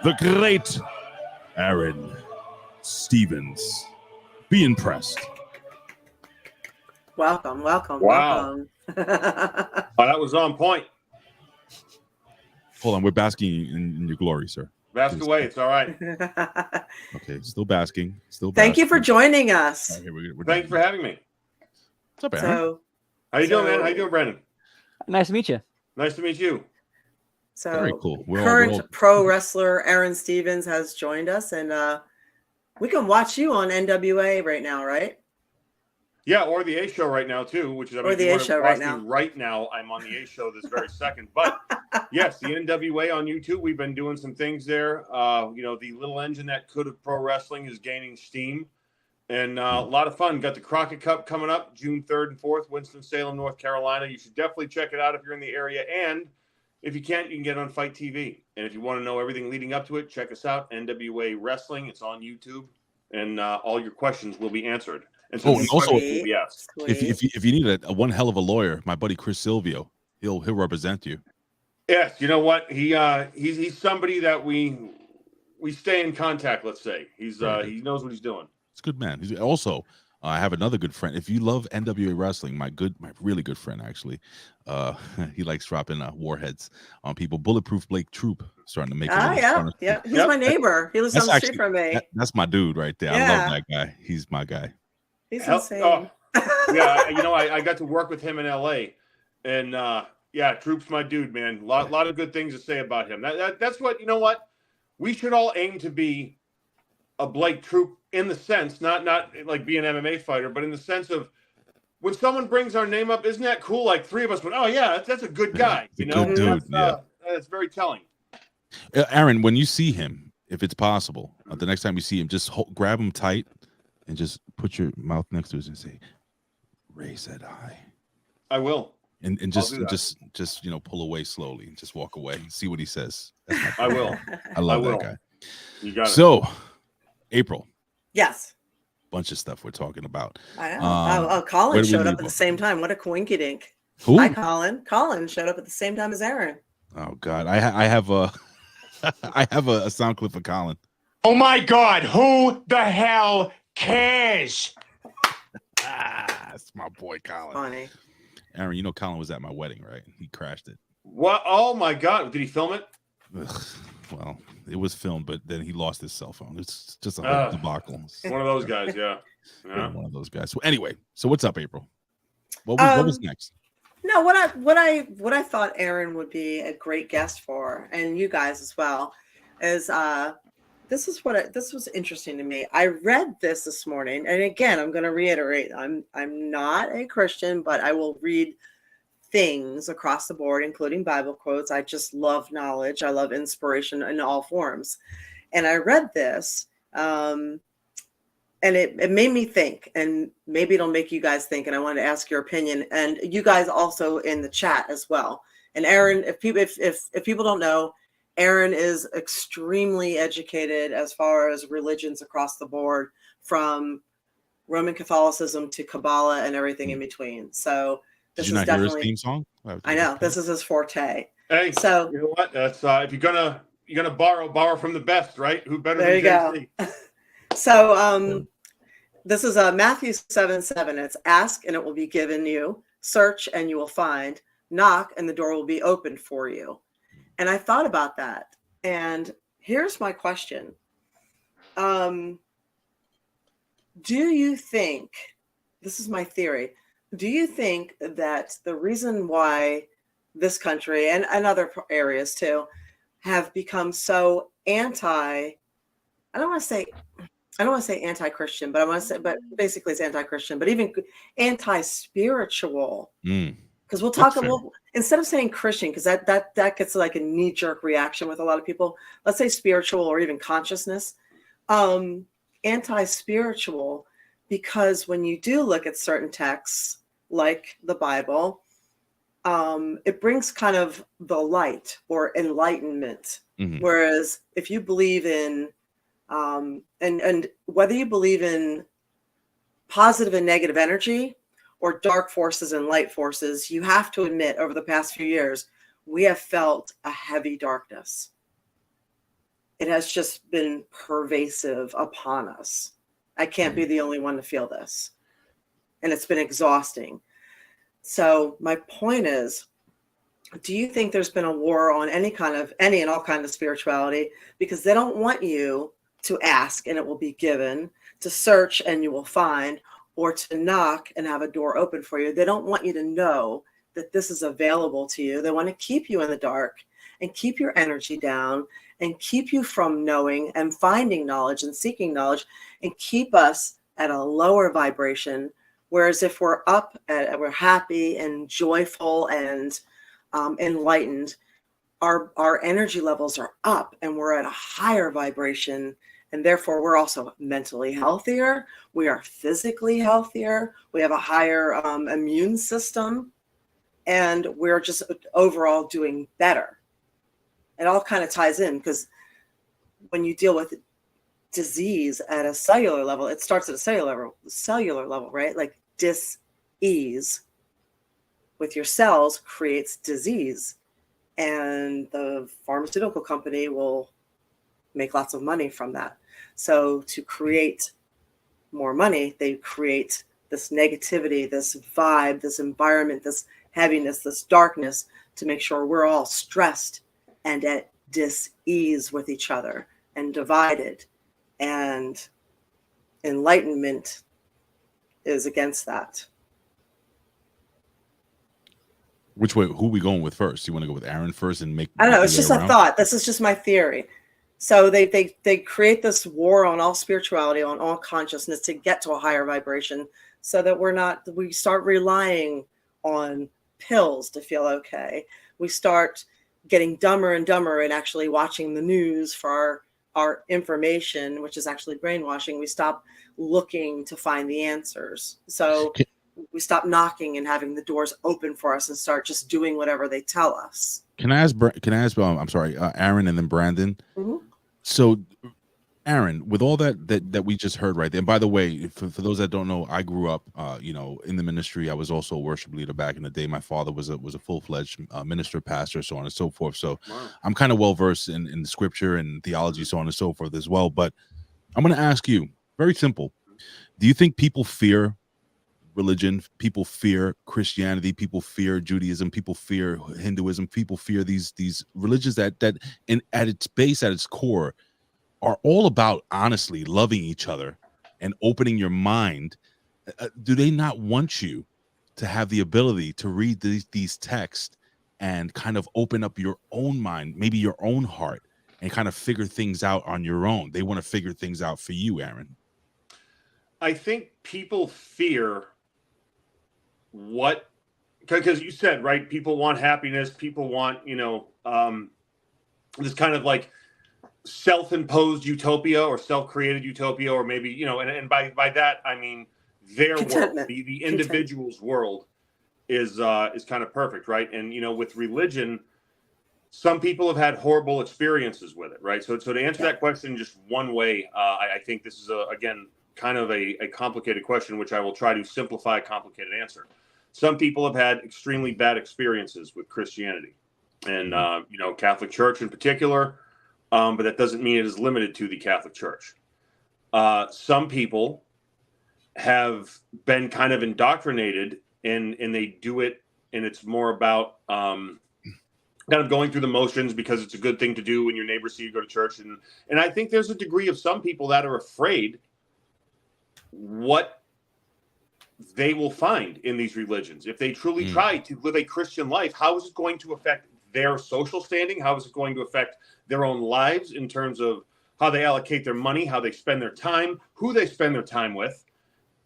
the great Aron Stevens. Be impressed. Welcome. Wow. Oh, that was on point. Hold on, we're basking in your glory, sir. Bask away. It's all right. Okay, still basking. Thank you for joining us. All right, here we're Thank you for having me. What's up, Aaron? So, How you doing, man? How you doing, Brendan? Nice to meet you. Nice to meet you. Very cool. Current pro wrestler Aron Stevens has joined us, and we can watch you on NWA right now, right? Yeah, or the A show right now too, which is Or the A show right now. Right now, I'm on the A show this very second. But yes, the NWA on YouTube. We've been doing some things there. The little engine that could have pro wrestling is gaining steam, and a lot of fun. Got the Crockett Cup coming up June 3rd and 4th, Winston-Salem, North Carolina. You should definitely check it out if you're in the area. And If you can't, you can get on Fight TV. And if you want to know everything leading up to it, check us out, NWA Wrestling. It's on YouTube, and all your questions will be answered. And so and also, will be asked. if you need a one hell of a lawyer, my buddy Chris Silvio, he'll represent you. Yes, you know what? He's somebody that we stay in contact. Let's say he knows what he's doing. It's a good man. He's also. I have another good friend. If you love NWA wrestling, my really good friend actually, he likes dropping warheads on people. Bulletproof Blake Troop starting to make. Yeah. He's my neighbor. He lives on the street from me. That's my dude right there. I love that guy. He's my guy. He's insane. Yeah, I got to work with him in LA, and Troop's my dude, man. Lot of good things to say about him. That's what we should all aim to be. A Blake Troop in the sense, not like be an MMA fighter, but in the sense of when someone brings our name up, isn't that cool? Like three of us went, oh yeah, that's a good guy. Good dude. That's very telling. Aaron, when you see him, if it's possible, the next time you see him, just grab him tight and just put your mouth next to his and say, "Ray said hi." I will. And just pull away slowly and just walk away and see what he says. I will. I love that guy. You got it. So, April. Yes. Bunch of stuff we're talking about. I know. Colin showed up at the same time. What a coinky dink. Who? Hi, Colin. Colin showed up at the same time as Aaron. Oh God, I have a I have a sound clip for Colin. Oh my God, who the hell cares? That's my boy Colin. Funny. Aaron, Colin was at my wedding, right? He crashed it. What? Oh my God, did he film it? Ugh. Well, it was filmed, but then he lost his cell phone. It's just a debacle. One of those guys, yeah. One of those guys. So anyway, what's up, April? What was next? No, what I thought Aaron would be a great guest for, and you guys as well, is this was interesting to me. I read this morning, and again, I'm going to reiterate, I'm not a Christian, but I will read things across the board, including Bible quotes. I just love knowledge. I love inspiration in all forms. And I read this, and it made me think, and maybe it'll make you guys think. And I want to ask your opinion, and you guys also in the chat as well. And Aaron, if people don't know, Aaron is extremely educated as far as religions across the board, from Roman Catholicism to Kabbalah and everything in between. So this is definitely hear his theme song? I know this is his forte. Hey, so you know what? That's if you're gonna borrow from the best, right? Who better? There than you go. So this is Matthew 7:7. It's ask and it will be given you, search and you will find, knock and the door will be opened for you. And I thought about that. And here's my question. Do you think, this is my theory, do you think that the reason why this country and other areas too have become so I don't want to say anti-Christian, but basically it's anti-Christian, but even anti-spiritual. Because we'll talk about, instead of saying Christian, because that gets like a knee-jerk reaction with a lot of people. Let's say spiritual or even consciousness. Anti-spiritual, because when you do look at certain texts like the Bible, it brings kind of the light or enlightenment. Mm-hmm. Whereas if you believe in and whether you believe in positive and negative energy or dark forces and light forces, you have to admit over the past few years, we have felt a heavy darkness. It has just been pervasive upon us. I can't be the only one to feel this. And it's been exhausting. So my point is, do you think there's been a war on any and all kind of spirituality? Because they don't want you to ask and it will be given, to search and you will find, or to knock and have a door open for you. They don't want you to know that this is available to you. They want to keep you in the dark and keep your energy down and keep you from knowing and finding knowledge and seeking knowledge and keep us at a lower vibration. Whereas if we're up, we're happy and joyful and enlightened, our energy levels are up and we're at a higher vibration. And therefore, we're also mentally healthier. We are physically healthier. We have a higher immune system. and we're just overall doing better. It all kind of ties in, because when you deal with disease at a cellular level, it starts at a cellular level, right? Like dis-ease with your cells creates disease, and the pharmaceutical company will make lots of money from that. So to create more money, they create this negativity, this vibe, this environment, this heaviness, this darkness, to make sure we're all stressed and at dis-ease with each other and divided. And enlightenment is against that. Which way? Who are we going with first? You want to go with Aron first and make? I don't know. It's just a thought. This is just my theory. So they create this war on all spirituality, on all consciousness, to get to a higher vibration, so that we start relying on pills to feel okay. We start getting dumber and dumber and actually watching the news for our information, which is actually brainwashing. We stop looking to find the answers. So we stop knocking and having the doors open for us and start just doing whatever they tell us. Can I ask? I'm sorry, Aron, and then Brandon. Mm-hmm. So, Aron, with all that we just heard right there, and by the way, for those that don't know, I grew up, in the ministry. I was also a worship leader back in the day. My father was a full-fledged minister, pastor, so on and so forth. So, wow. I'm kind of well versed in scripture and theology, so on and so forth as well. But I'm going to ask you, very simple: do you think people fear religion? People fear Christianity? People fear Judaism? People fear Hinduism? People fear these religions that at its base, at its core, are all about honestly loving each other and opening your mind. Do they not want you to have the ability to read these texts and kind of open up your own mind, maybe your own heart, and kind of figure things out on your own? They want to figure things out for you, Aron. I think people fear because you said, right, people want happiness, people want, this kind of like self-imposed utopia or self-created utopia, or maybe, and by that I mean their world, the individual's world is kind of perfect, right? And with religion, some people have had horrible experiences with it, right? So to answer that question just one way, I think this is again kind of a complicated question, which I will try to simplify a complicated answer. Some people have had extremely bad experiences with Christianity and, Catholic Church in particular, but that doesn't mean it is limited to the Catholic Church. Some people have been kind of indoctrinated and they do it, and it's more about kind of going through the motions because it's a good thing to do when your neighbors see you go to church. And I think there's a degree of some people that are afraid what they will find in these religions. If they truly try to live a Christian life, how is it going to affect their social standing? How is it going to affect their own lives in terms of how they allocate their money, how they spend their time, who they spend their time with,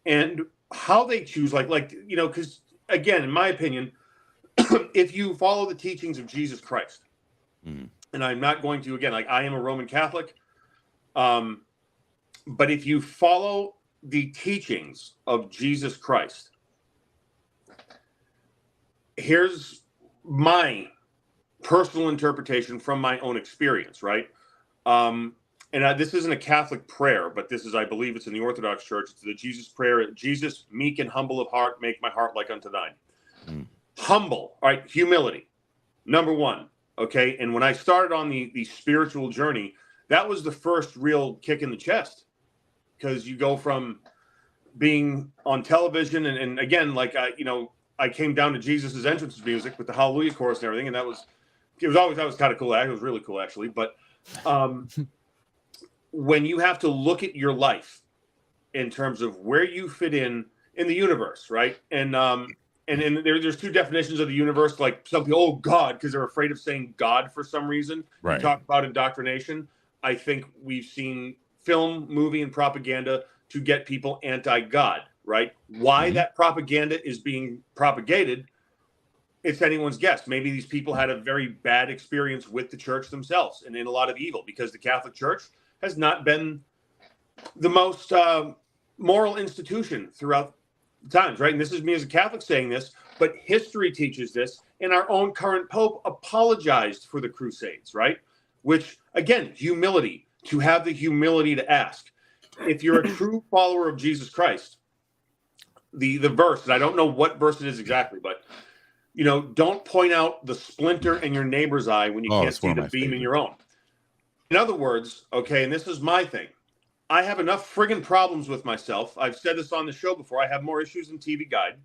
and how they choose, because again, in my opinion, if you follow the teachings of Jesus Christ, and I'm not going to, again, I am a Roman Catholic, but if you follow the teachings of Jesus Christ, here's my personal interpretation from my own experience, right? This isn't a Catholic prayer, but this is, I believe it's in the Orthodox Church. It's the Jesus prayer. Jesus, meek and humble of heart, make my heart like unto thine. Humble, all right, humility, number one, okay? And when I started on the spiritual journey, that was the first real kick in the chest. Because you go from being on television and again, I came down to Jesus's entrance music with the Hallelujah chorus and everything, and that was kind of cool. It was really cool, actually. But when you have to look at your life in terms of where you fit in the universe, right? And there's two definitions of the universe. Like some people, God, because they're afraid of saying God for some reason. Right. You talk about indoctrination. I think we've seen film, movie, and propaganda to get people anti-God, right? Why that propaganda is being propagated, it's anyone's guess. Maybe these people had a very bad experience with the church themselves and in a lot of evil, because the Catholic Church has not been the most moral institution throughout the times, right? And this is me as a Catholic saying this, But history teaches this, and our own current Pope apologized for the Crusades, right? Which, again, humility, to have the humility to ask. If you're a true follower of Jesus Christ, the verse, and I don't know what verse it is exactly, but, don't point out the splinter in your neighbor's eye when you can't see the beam in your own. In other words, okay, and this is my thing, I have enough friggin' problems with myself. I've said this on the show before. I have more issues than TV Guide.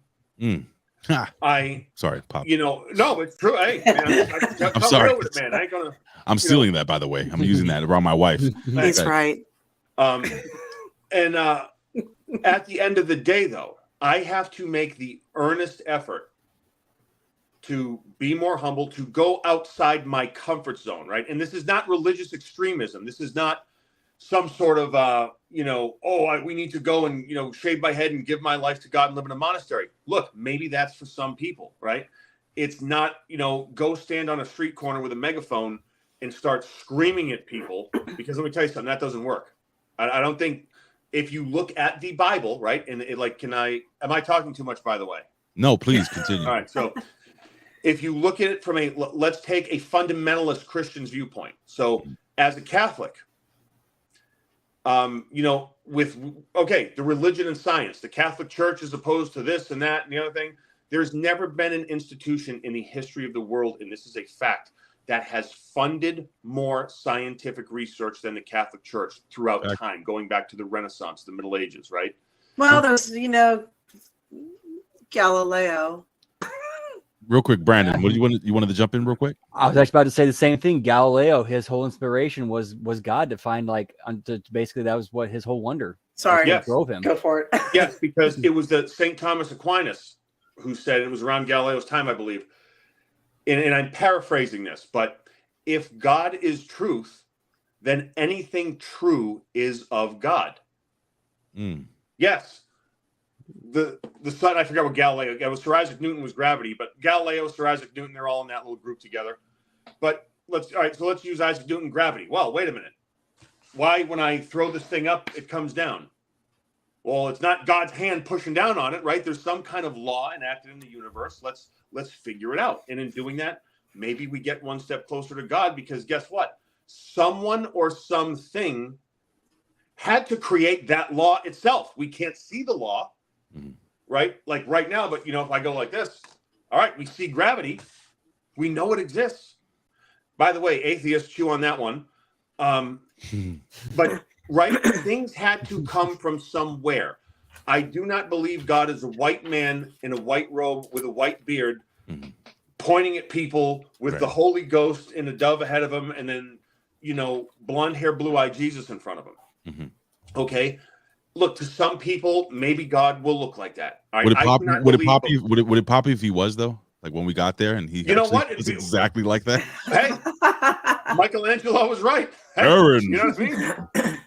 Sorry, Pop. No, it's true. Hey, man, I'm sorry. With it, man. I ain't gonna. I'm stealing that, by the way. I'm using that around my wife. That's right. And at the end of the day, though, I have to make the earnest effort to be more humble, to go outside my comfort zone, right? And this is not religious extremism. This is not some sort of, we need to go and, shave my head and give my life to God and live in a monastery. Look, maybe that's for some people, right? It's not, go stand on a street corner with a megaphone and start screaming at people, because let me tell you something, that doesn't work. I don't think, if you look at the Bible, right? And am I talking too much, by the way? No, please continue. All right. So if you look at it from let's take a fundamentalist Christian's viewpoint. So as a Catholic, the religion and science, the Catholic Church is opposed to this and that and the other thing. There's never been an institution in the history of the world, and this is a fact, that has funded more scientific research than the Catholic Church throughout time, going back to the Renaissance, the Middle Ages, right? Well, there's, Galileo. Real quick, Brandon, what do you wanted to jump in real quick? I was actually about to say the same thing. Galileo, his whole inspiration was God to find, basically that was what his whole wonder. Sorry, yes. Drove him. Go for it. Yes, because it was the St. Thomas Aquinas who said, it was around Galileo's time, I believe. And I'm paraphrasing this, but if God is truth, then anything true is of God. Yes. The sun, I forgot what Galileo, it was Sir Isaac Newton was gravity, but Galileo, Sir Isaac Newton, they're all in that little group together. But let's use Isaac Newton gravity. Well, wait a minute. Why, when I throw this thing up, it comes down? Well, it's not God's hand pushing down on it, right? There's some kind of law enacted in the universe. Let's figure it out. And in doing that, maybe we get one step closer to God, because guess what? Someone or something had to create that law itself. We can't see the law, right? Like right now, but if I go like this, all right, we see gravity. We know it exists. By the way, atheists chew on that one. But right, things had to come from somewhere. I do not believe God is a white man in a white robe with a white beard, pointing at people with the Holy Ghost and a dove ahead of him, and then, blonde hair, blue-eyed Jesus in front of him. Okay. Look, to some people, maybe God will look like that. Right? Would it pop if he was, though? Like when we got there and he was exactly like that? Hey, Michelangelo was right. Hey, Aaron. You know what I mean?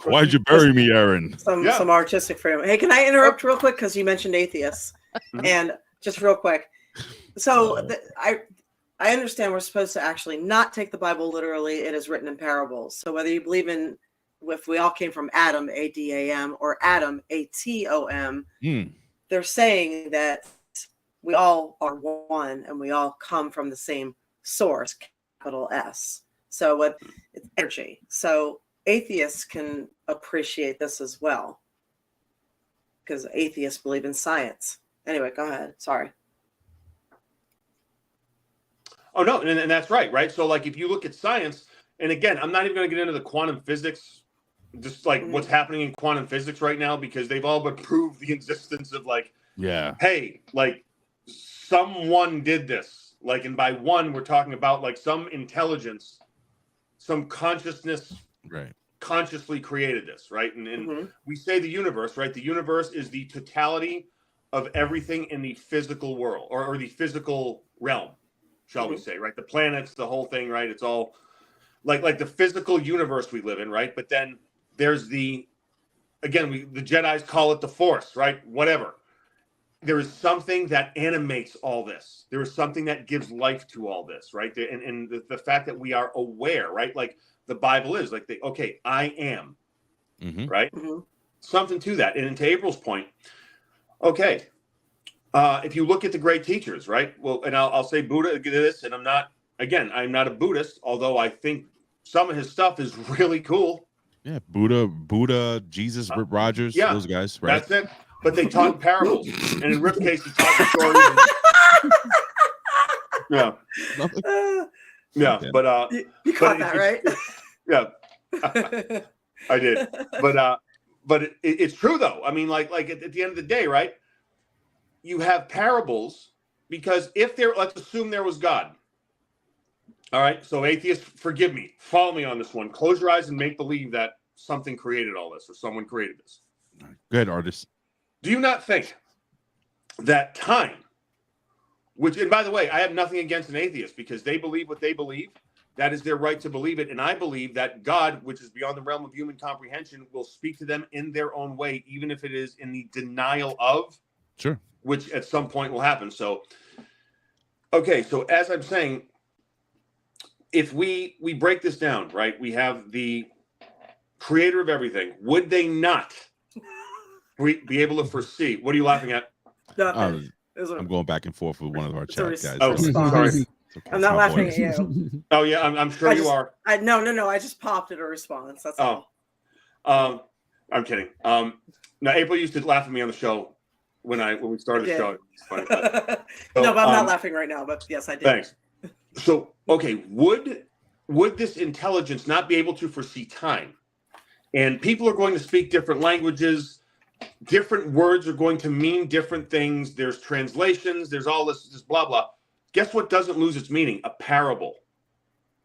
Why'd you bury me, Aaron? Some artistic freedom. Hey, can I interrupt real quick? Because you mentioned atheists. And just real quick. So I understand we're supposed to actually not take the Bible literally. It is written in parables. So whether you believe in, if we all came from Adam, A-D-A-M, or Adam, A-T-O-M, they're saying that we all are one and we all come from the same source, capital S. So it's energy. So atheists can appreciate this as well, because atheists believe in science. Anyway, go ahead. Sorry. Oh, no. And that's right. So like, if you look at science, and again, I'm not even going to get into the quantum physics, just like what's happening in quantum physics right now, because they've all but proved the existence of hey, like someone did this. Like, and by one, we're talking about like some intelligence, some consciousness, consciously created this, right? And we say the universe, right? The universe is the totality of everything in the physical world, or the physical realm, shall we say, right? The planets, the whole thing, right? It's all like the physical universe we live in, right? But then there's the Jedis call it the Force, right? Whatever. There is something that animates all this. There is something that gives life to all this, right? And the fact that we are aware, right? Like the Bible is like, I am, right? Something to that. And to April's point, okay, If you look at the great teachers, right? Well, and I'll say Buddha this, and I'm not a Buddhist, although I think some of his stuff is really cool. Yeah, Buddha, Jesus, Rip Rogers, yeah, those guys, right? That's it. But they taught in parables, and in Rip's case, he taught in stories. Yeah, yeah. But you caught that, right? Yeah, I did. But it's true though. I mean, like at the end of the day, right? You have parables because let's assume there was God. All right, so atheists, forgive me, follow me on this one. Close your eyes and make believe that something created all this or someone created this. Good artist. Do you not think that time, and by the way, I have nothing against an atheist because they believe what they believe. That is their right to believe it. And I believe that God, which is beyond the realm of human comprehension, will speak to them in their own way, even if it is in the denial of, sure, which at some point will happen. So, okay, so as I'm saying, if we break this down, right, we have the creator of everything. Would they not be able to foresee? What are you laughing at? I'm going back and forth with one of our chat guys. Oh, sorry. Okay, I'm not laughing at you. Oh yeah, I'm sure you are. No. I just popped at a response. That's all. I'm kidding. Now April used to laugh at me on the show when we started the show. Funny, but I'm not laughing right now. But yes, I did. Thanks. So okay, would this intelligence not be able to foresee time? And people are going to speak different languages. Different words are going to mean different things. There's translations. There's all this blah blah. Guess what doesn't lose its meaning? A parable.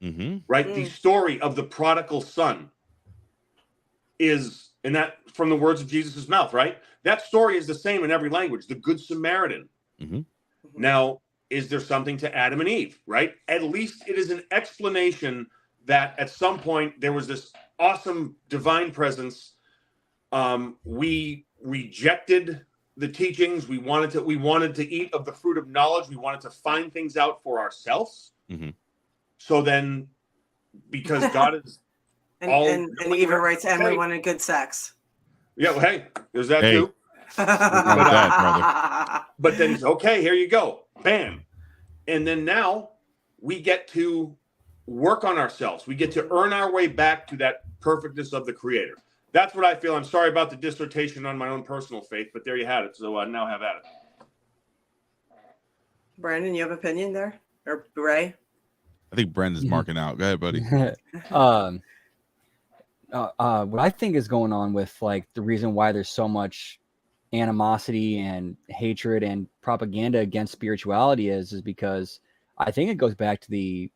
Mm-hmm. Right? The story of the prodigal son is, and that from the words of Jesus' mouth, right? That story is the same in every language. The Good Samaritan. Mm-hmm. Now, is there something to Adam and Eve, right? At least it is an explanation that at some point there was this awesome divine presence. We rejected the teachings. We wanted to eat of the fruit of knowledge. We wanted to find things out for ourselves. Mm-hmm. So then, because God is and Eva writes, and we wanted good sex. Yeah, well, hey, there's that too. But then, okay, here you go, bam, and then now we get to work on ourselves. We get to earn our way back to that perfectness of the Creator. That's what I feel. I'm sorry about the dissertation on my own personal faith, but there you had it. So now have at it. Brandon, you have an opinion there? Or Ray? I think Brandon's marking out. Go ahead, buddy. What I think is going on with like the reason why there's so much animosity and hatred and propaganda against spirituality is because I think it goes back to the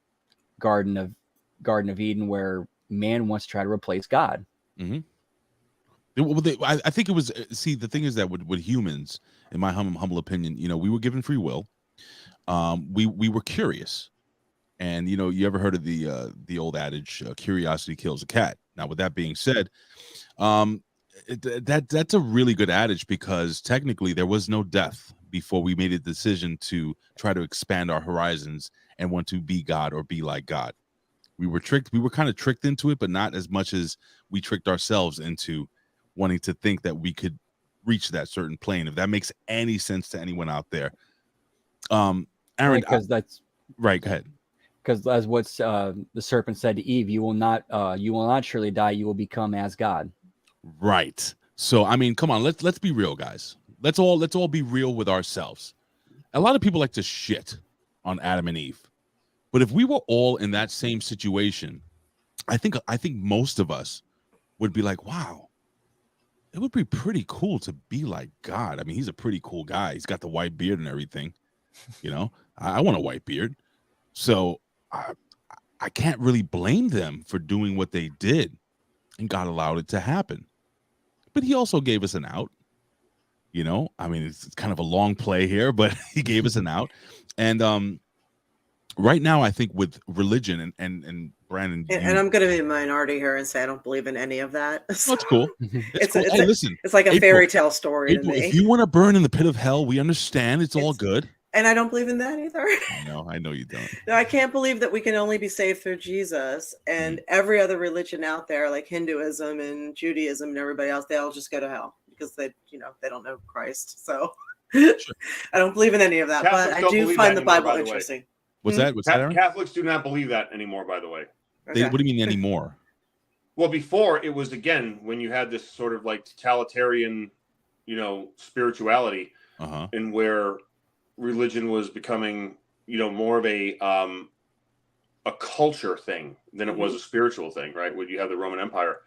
Garden of Eden where man wants to try to replace God. Mm-hmm. I think it was. See, the thing is that with humans, in my humble opinion, we were given free will. We were curious, and you ever heard of the old adage, "Curiosity kills a cat." Now, with that being said, that's a really good adage because technically there was no death before we made a decision to try to expand our horizons and want to be God or be like God. We were tricked. We were kind of tricked into it, but not as much as we tricked ourselves into wanting to think that we could reach that certain plane. If that makes any sense to anyone out there. Aaron, because that's right. Go ahead. Because as what's the serpent said to Eve, you will not surely die. You will become as God. Right. So, I mean, come on, let's be real, guys. Let's all be real with ourselves. A lot of people like to shit on Adam and Eve, but if we were all in that same situation, I think most of us would be like, wow, it would be pretty cool to be like God. I mean, he's a pretty cool guy. He's got the white beard and everything. I want a white beard. So I can't really blame them for doing what they did, and God allowed it to happen. But he also gave us an out. I mean, it's kind of a long play here, but he gave us an out. And right now, I think with religion and Brandon, and I'm going to be a minority here and say I don't believe in any of that. So that's cool. It's cool. Hey, listen, it's like a fairy tale story to me. If you want to burn in the pit of hell, we understand. It's all good. And I don't believe in that either. I know you don't. No, I can't believe that we can only be saved through Jesus, and every other religion out there, like Hinduism and Judaism and everybody else, they all just go to hell because they don't know Christ. So I don't believe in any of that, Catholics but I don't do believe find that the anymore, Bible by the way. interesting. What's that? What's that, Aaron? Catholics do not believe that anymore, by the way. They, Okay. what do you mean anymore? Well, before it was, again, when you had this sort of like totalitarian, spirituality, and where religion was becoming, more of a culture thing than it was a spiritual thing, right? When you have the Roman Empire.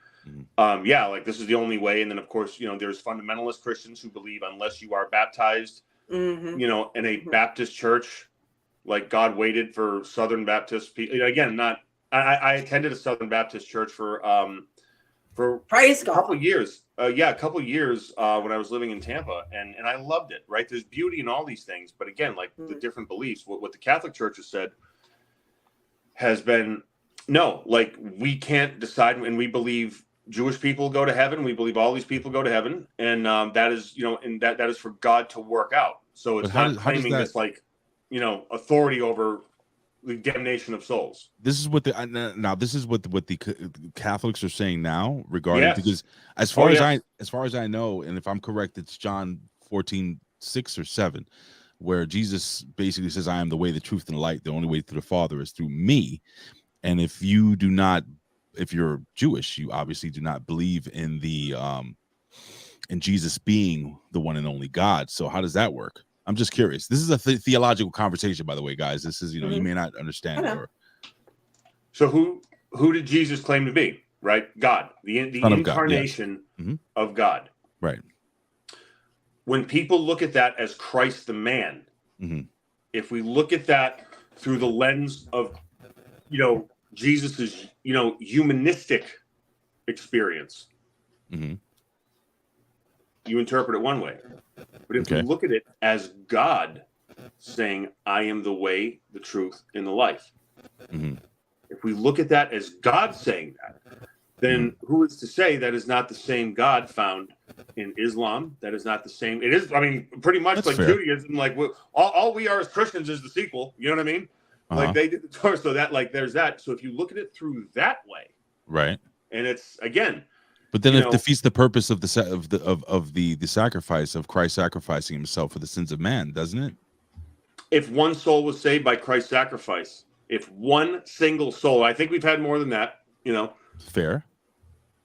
Like this is the only way. And then, of course, there's fundamentalist Christians who believe unless you are baptized, in a Baptist church, like God waited for Southern Baptist people. Again, I attended a Southern Baptist church for Praise a God. couple of years. When I was living in Tampa, and I loved it. Right, there's beauty in all these things, but again, like the different beliefs. What the Catholic Church has said has been no, like we can't decide, and we believe Jewish people go to heaven. We believe all these people go to heaven, and that is and that is for God to work out. So it's not claiming this like authority over the damnation of souls. This is what the Catholics are saying now regarding because as far as I know, and if I'm correct, it's John 14:6 or 7, where Jesus basically says, "I am the way, the truth, and the light. The only way to the Father is through me." And if you're Jewish, you obviously do not believe in in Jesus being the one and only God. So how does that work? I'm just curious. This is a theological conversation, by the way, guys. This is, you may not understand. So who did Jesus claim to be? Right? God, the incarnation of God. Right. When people look at that as Christ the man, if we look at that through the lens of, Jesus's, humanistic experience, you interpret it one way. But if you look at it as God saying, "I am the way, the truth, and the life," if we look at that as God saying that, then who is to say that is not the same God found in Islam? That is not the same. It is, pretty much That's like fair. Judaism. Like all we are as Christians is the sequel. You know what I mean? Like they did the Torah, so that like there's that. So if you look at it through that way, right, and it's again. But then it defeats the purpose of the sacrifice of Christ sacrificing himself for the sins of man, doesn't it? If one soul was saved by Christ's sacrifice, if one single soul, I think we've had more than that, Fair.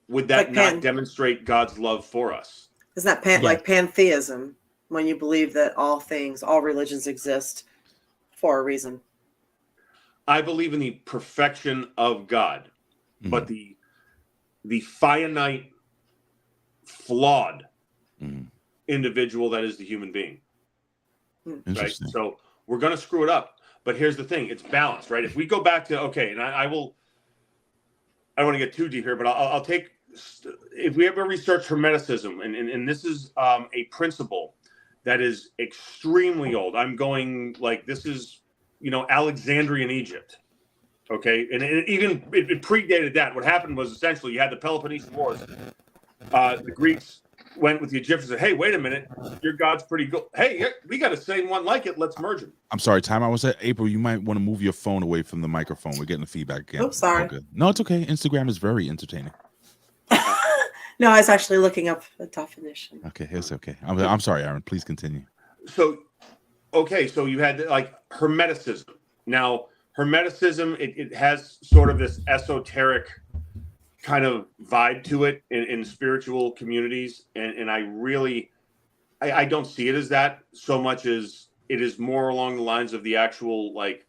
Would that not demonstrate God's love for us? Isn't that like pantheism, when you believe that all religions exist for a reason? I believe in the perfection of God, but the finite, flawed individual that is the human being. Right? So we're going to screw it up. But here's the thing. It's balanced, right? If we go back to, and I don't want to get too deep here, but I'll take, if we ever research Hermeticism, and this is a principle that is extremely old. I'm going like, this is, Alexandrian Egypt. Okay, and it predated that. What happened was essentially you had the Peloponnesian Wars. The Greeks went with the Egyptians and said, "Hey, wait a minute, your God's pretty good. Hey, we got the same one like it. Let's merge them." I'm sorry, time. I was at April. You might want to move your phone away from the microphone. We're getting the feedback again. Oh, sorry. Okay. No, it's okay. Instagram is very entertaining. No, I was actually looking up the definition. Okay, it's okay. I'm sorry, Aaron. Please continue. So you had like Hermeticism. Now, Hermeticism, it has sort of this esoteric kind of vibe to it in spiritual communities. And I really, I don't see it as that so much as it is more along the lines of the actual, like,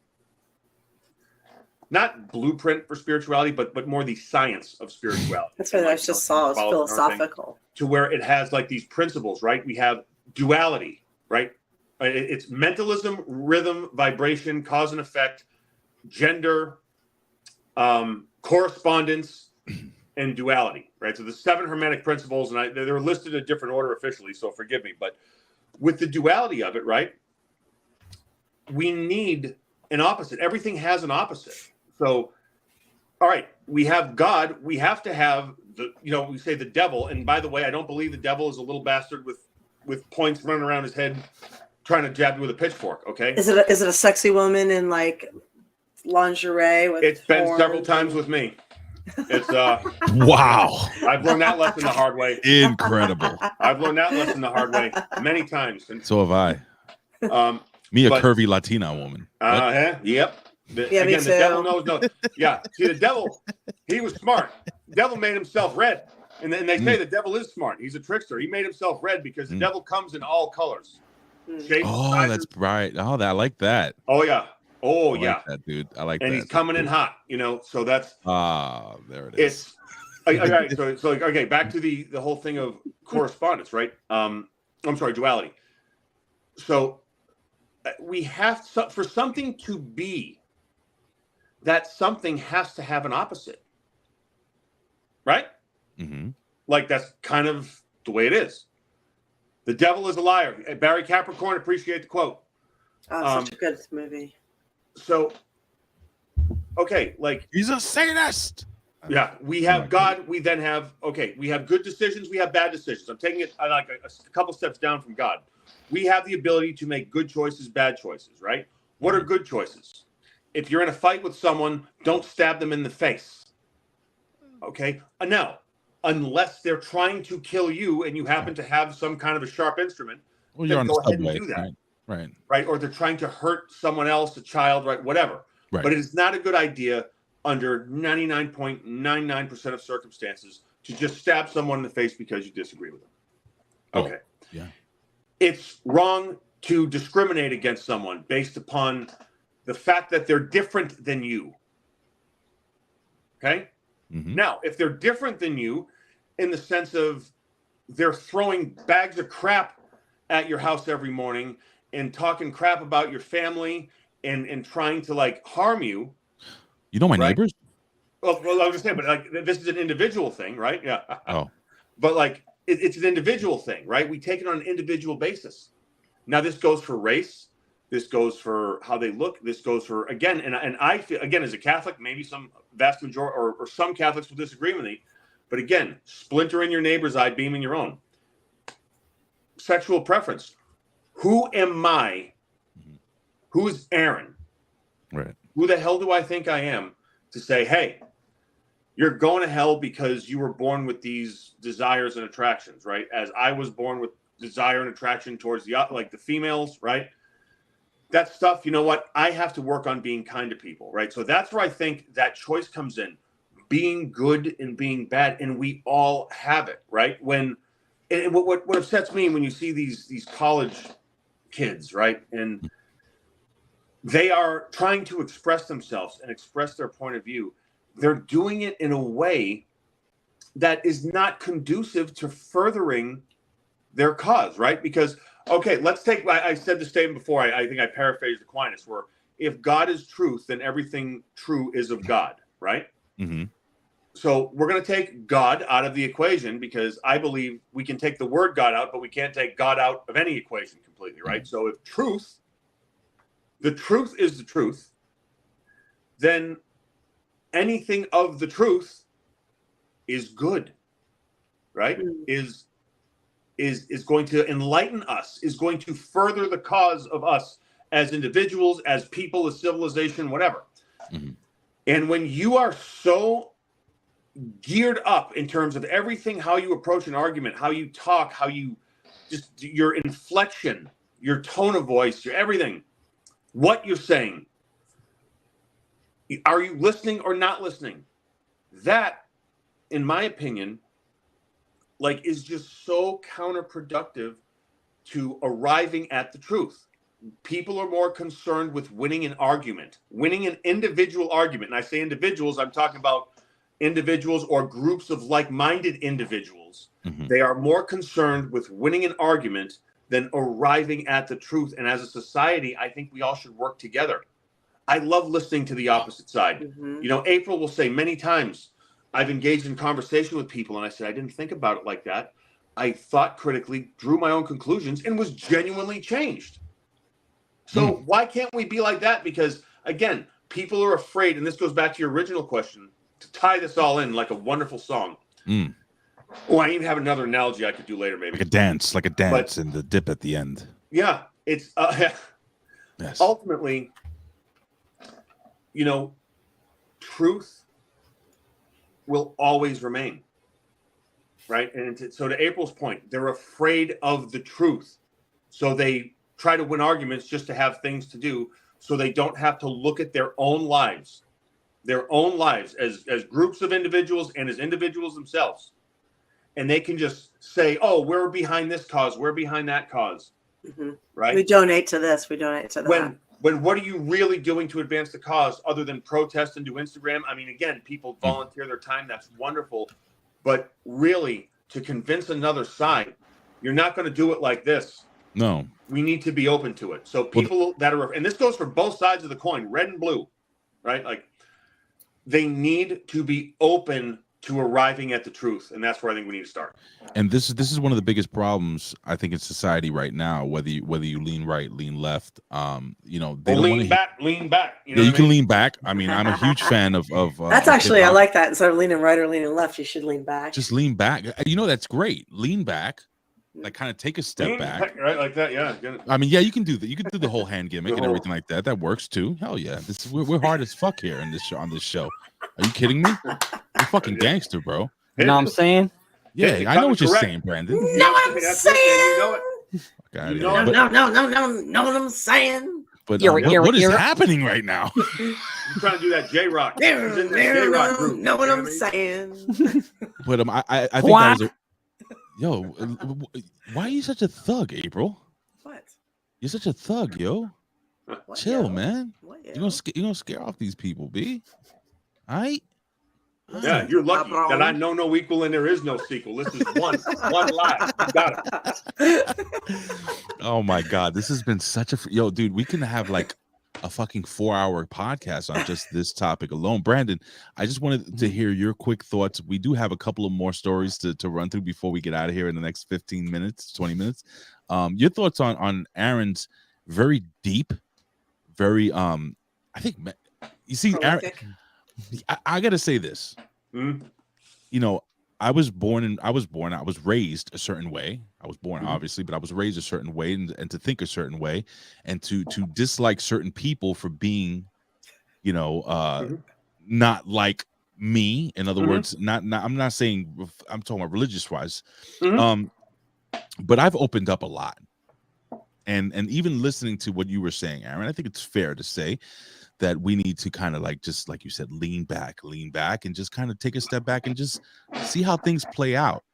not blueprint for spirituality, but more the science of spirituality. That's what I just saw. It's philosophical. To where it has like these principles, right? We have duality, right? It's mentalism, rhythm, vibration, cause and effect, gender, correspondence, and duality, right? So the 7 Hermetic principles, and they're listed in a different order officially, so forgive me. But with the duality of it, right, we need an opposite. Everything has an opposite. So, all right, we have God. We have to have we say the devil. And by the way, I don't believe the devil is a little bastard with points running around his head, trying to jab you with a pitchfork. Okay. Is it a sexy woman in like lingerie with? It's been several times with me. It's Wow. I've learned that lesson the hard way. Incredible. I've learned that lesson the hard way many times. And So have I. Me, a curvy Latina woman. Yep. Yeah, me Again, the too. devil knows no. Yeah. See, the devil, he was smart. The devil made himself red. And then they say the devil is smart. He's a trickster. He made himself red because the devil comes in all colors. Shapes, Oh, sizes. that's right. Oh, I like that. Oh, yeah. Oh, I yeah. like that, dude. I like And that. he's coming in hot, so that's there it is. it's all right. So okay, back to the whole thing of correspondence, right? I'm sorry, duality. So we have for something to be, that something has to have an opposite, right? Mm-hmm. Like that's kind of the way it is. The devil is a liar. Barry Capricorn, appreciate the quote. Oh, such a good movie. So, okay, like He's a Satanist. yeah, we have God. We then have we have good decisions. We have bad decisions. I'm taking it like a couple steps down from God. We have the ability to make good choices, bad choices, right? What are good choices? If you're in a fight with someone, don't stab them in the face. Okay, now, unless they're trying to kill you and you happen to have some kind of a sharp instrument, Well, you're then on go the ahead and subway, do that. right? Or they're trying to hurt someone else, a child, right? Whatever. Right. But it is not a good idea under 99.99% of circumstances to just stab someone in the face because you disagree with them. Okay. Oh, yeah. It's wrong to discriminate against someone based upon the fact that they're different than you. Okay? Mm-hmm. Now, if they're different than you in the sense of they're throwing bags of crap at your house every morning and talking crap about your family and trying to like harm you. You know my right? neighbors? Well, I was just saying, but like this is an individual thing, right? Yeah. Oh. But like it's an individual thing, right? We take it on an individual basis. Now this goes for race. This goes for how they look. This goes for again, and I feel again as a Catholic, maybe some vast majority or some Catholics will disagree with me, but again, splinter in your neighbor's eye, beam in your own. Sexual preference. Who am I? Who is Aaron? Right. Who the hell do I think I am to say, hey, you're going to hell because you were born with these desires and attractions, right? As I was born with desire and attraction towards the females, right? That stuff, you know what? I have to work on being kind to people, right? So that's where I think that choice comes in, being good and being bad, and we all have it, right? What upsets me when you see these college kids, right? And they are trying to express themselves and express their point of view. They're doing it in a way that is not conducive to furthering their cause, right? Because, okay, let's take, I said the statement before, I think I paraphrased Aquinas, where if God is truth, then everything true is of God, right? Mm-hmm. So we're going to take God out of the equation because I believe we can take the word God out, but we can't take God out of any equation completely, right? So if the truth is the truth, then anything of the truth is good, right? Is going to enlighten us, is going to further the cause of us as individuals, as people, as civilization, whatever. Mm-hmm. And when you are so geared up in terms of everything, how you approach an argument, how you talk, how you just your inflection, your tone of voice, your everything, what you're saying, are you listening or not listening? That, in my opinion, like is just so counterproductive to arriving at the truth. People are more concerned with winning an argument, winning an individual argument. And I say individuals, I'm talking about individuals or groups of like-minded individuals. Mm-hmm. They are more concerned with winning an argument than arriving at the truth. And as a society, I think we all should work together. I love listening to the opposite side. Mm-hmm. You know, April will say many times, I've engaged in conversation with people and I said, I didn't think about it like that. I thought critically, drew my own conclusions, and was genuinely changed. So why can't we be like that? Because again, people are afraid, and this goes back to your original question, to tie this all in like a wonderful song. Oh, I even have another analogy I could do later, maybe. Like a dance and the dip at the end. Yeah, it's Yes. ultimately, you know, truth will always remain. Right. And so to April's point, they're afraid of the truth. So they try to win arguments just to have things to do, so they don't have to look at their own lives as groups of individuals and as individuals themselves. And they can just say, oh, we're behind this cause, we're behind that cause. Mm-hmm. Right. We donate to this, we donate to that. When what are you really doing to advance the cause other than protest and do Instagram? I mean, again, people volunteer their time. That's wonderful. But really, to convince another side, you're not going to do it like this. No. We need to be open to it. So people that are, and this goes for both sides of the coin, red and blue, right? Like, they need to be open to arriving at the truth. And that's where I think we need to start. And this is one of the biggest problems, I think, in society right now, whether you lean right, lean left, they don't lean back. You can lean back. I mean, I'm a huge fan of that's actually, I like that. Instead of leaning right or leaning left, you should lean back. Just lean back. That's great. Lean back. Like, kind of take a step back. Right, like that, yeah. I mean, yeah, you can do that. You can do the whole hand gimmick and everything like that. That works too. Hell yeah. We're hard as fuck here in this show, on this show. Are you kidding me? You're fucking gangster, bro. You know what I'm saying? Yeah, I know what you're saying, Brandon. You know what I'm saying? You know it. Know what I'm saying? But what is happening right now? You're trying to do that J-Rock. Know what I'm saying? But I think that was yo, why are you such a thug, April? What? You're such a thug, yo. What, chill, yo? man. What, You're gonna scare off these people, B. All right. Yeah, you're lucky that I know no equal and there is no sequel. This is one live. You got it. Oh my God, this has been such a dude. We can have like a fucking 4-hour podcast on just this topic alone. Brandon, I just wanted to hear your quick thoughts. We do have a couple of more stories to run through before we get out of here in the next 15 minutes, 20 minutes. Your thoughts on Aron's very deep, very I think you see Aron, I gotta say this. I was raised a certain way. I was born obviously, but I was raised a certain way, and to think a certain way, and to dislike certain people for being, not like me. In other words, not I'm not saying, I'm talking about religious wise. But I've opened up a lot, and even listening to what you were saying, Aron, I think it's fair to say that we need to kind of just like you said, lean back and just kind of take a step back and just see how things play out.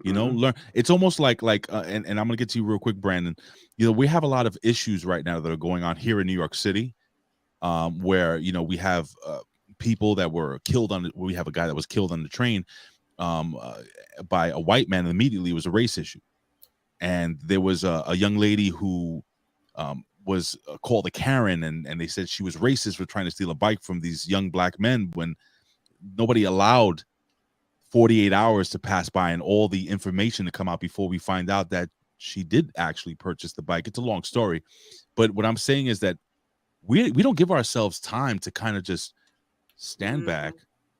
Learn. It's almost like and I'm gonna get to you real quick, Brandon. We have a lot of issues right now that are going on here in New York City, where we have people that were killed we have a guy that was killed on the train by a white man, and immediately it was a race issue. And there was a young lady who was called a Karen, and they said she was racist for trying to steal a bike from these young black men when nobody allowed 48 hours to pass by and all the information to come out before we find out that she did actually purchase the bike. It's a long story, but what I'm saying is that we don't give ourselves time to kind of just stand back,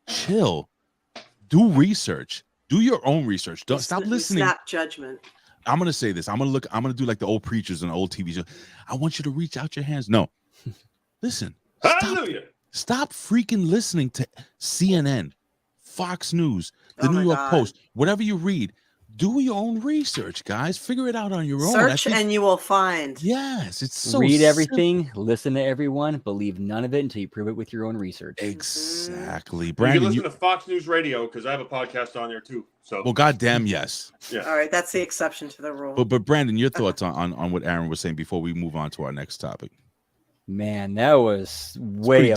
chill, do research, do your own research. Don't stop listening. Snap judgment. I'm gonna say this. I'm gonna do like the old preachers and old TV shows. I want you to reach out your hands. No, listen. Stop freaking listening to CNN, Fox News, the New York Post, whatever you read. Do your own research, guys. Figure it out on your own. Search and you will find. Yes, it's so read everything, listen to everyone, believe none of it until you prove it with your own research. Exactly, Brandon. You can listen to Fox News Radio because I have a podcast on there too. So, well, goddamn, yes. Yeah. All right, that's the exception to the rule. But Brandon, your thoughts on what Aron was saying before we move on to our next topic? Man, that was way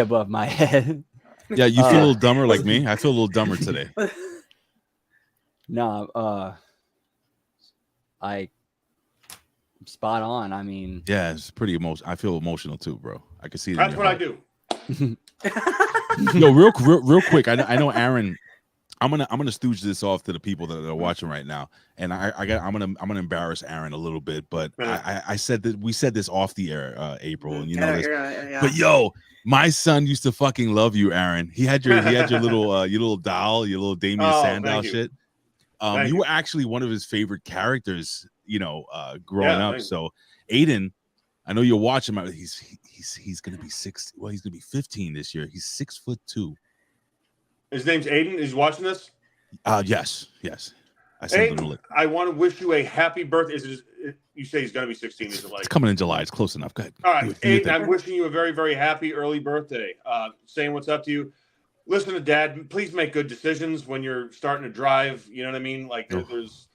above my head. Yeah, you feel a little dumber like me. I feel a little dumber today. No, I spot on. I mean, yeah, it's pretty emotional. I feel emotional too, bro. I can see it. That's what I do. Yo, real quick. I know Aron. I'm gonna stooge this off to the people that are watching right now, and I'm gonna embarrass Aron a little bit, but I said that we said this off the air, April, and this. Yeah. But yo, my son used to fucking love you, Aron. He had your little doll, your little Damien Sandow shit. You were actually one of his favorite characters, growing up. So Aiden, I know you're watching him. He's gonna be 6. Well, he's gonna be 15 this year. He's 6'2". His name's Aiden. He's watching this. Yes. I sent him the Aiden, link. I want to wish you a happy birthday. You say he's going to be 16? Is it like? It's coming in July. It's close enough. Go ahead. All right, Do your Aiden, thing. I'm wishing you a very, very happy early birthday. Saying what's up to you. Listen to Dad. Please make good decisions when you're starting to drive. You know what I mean? Like there's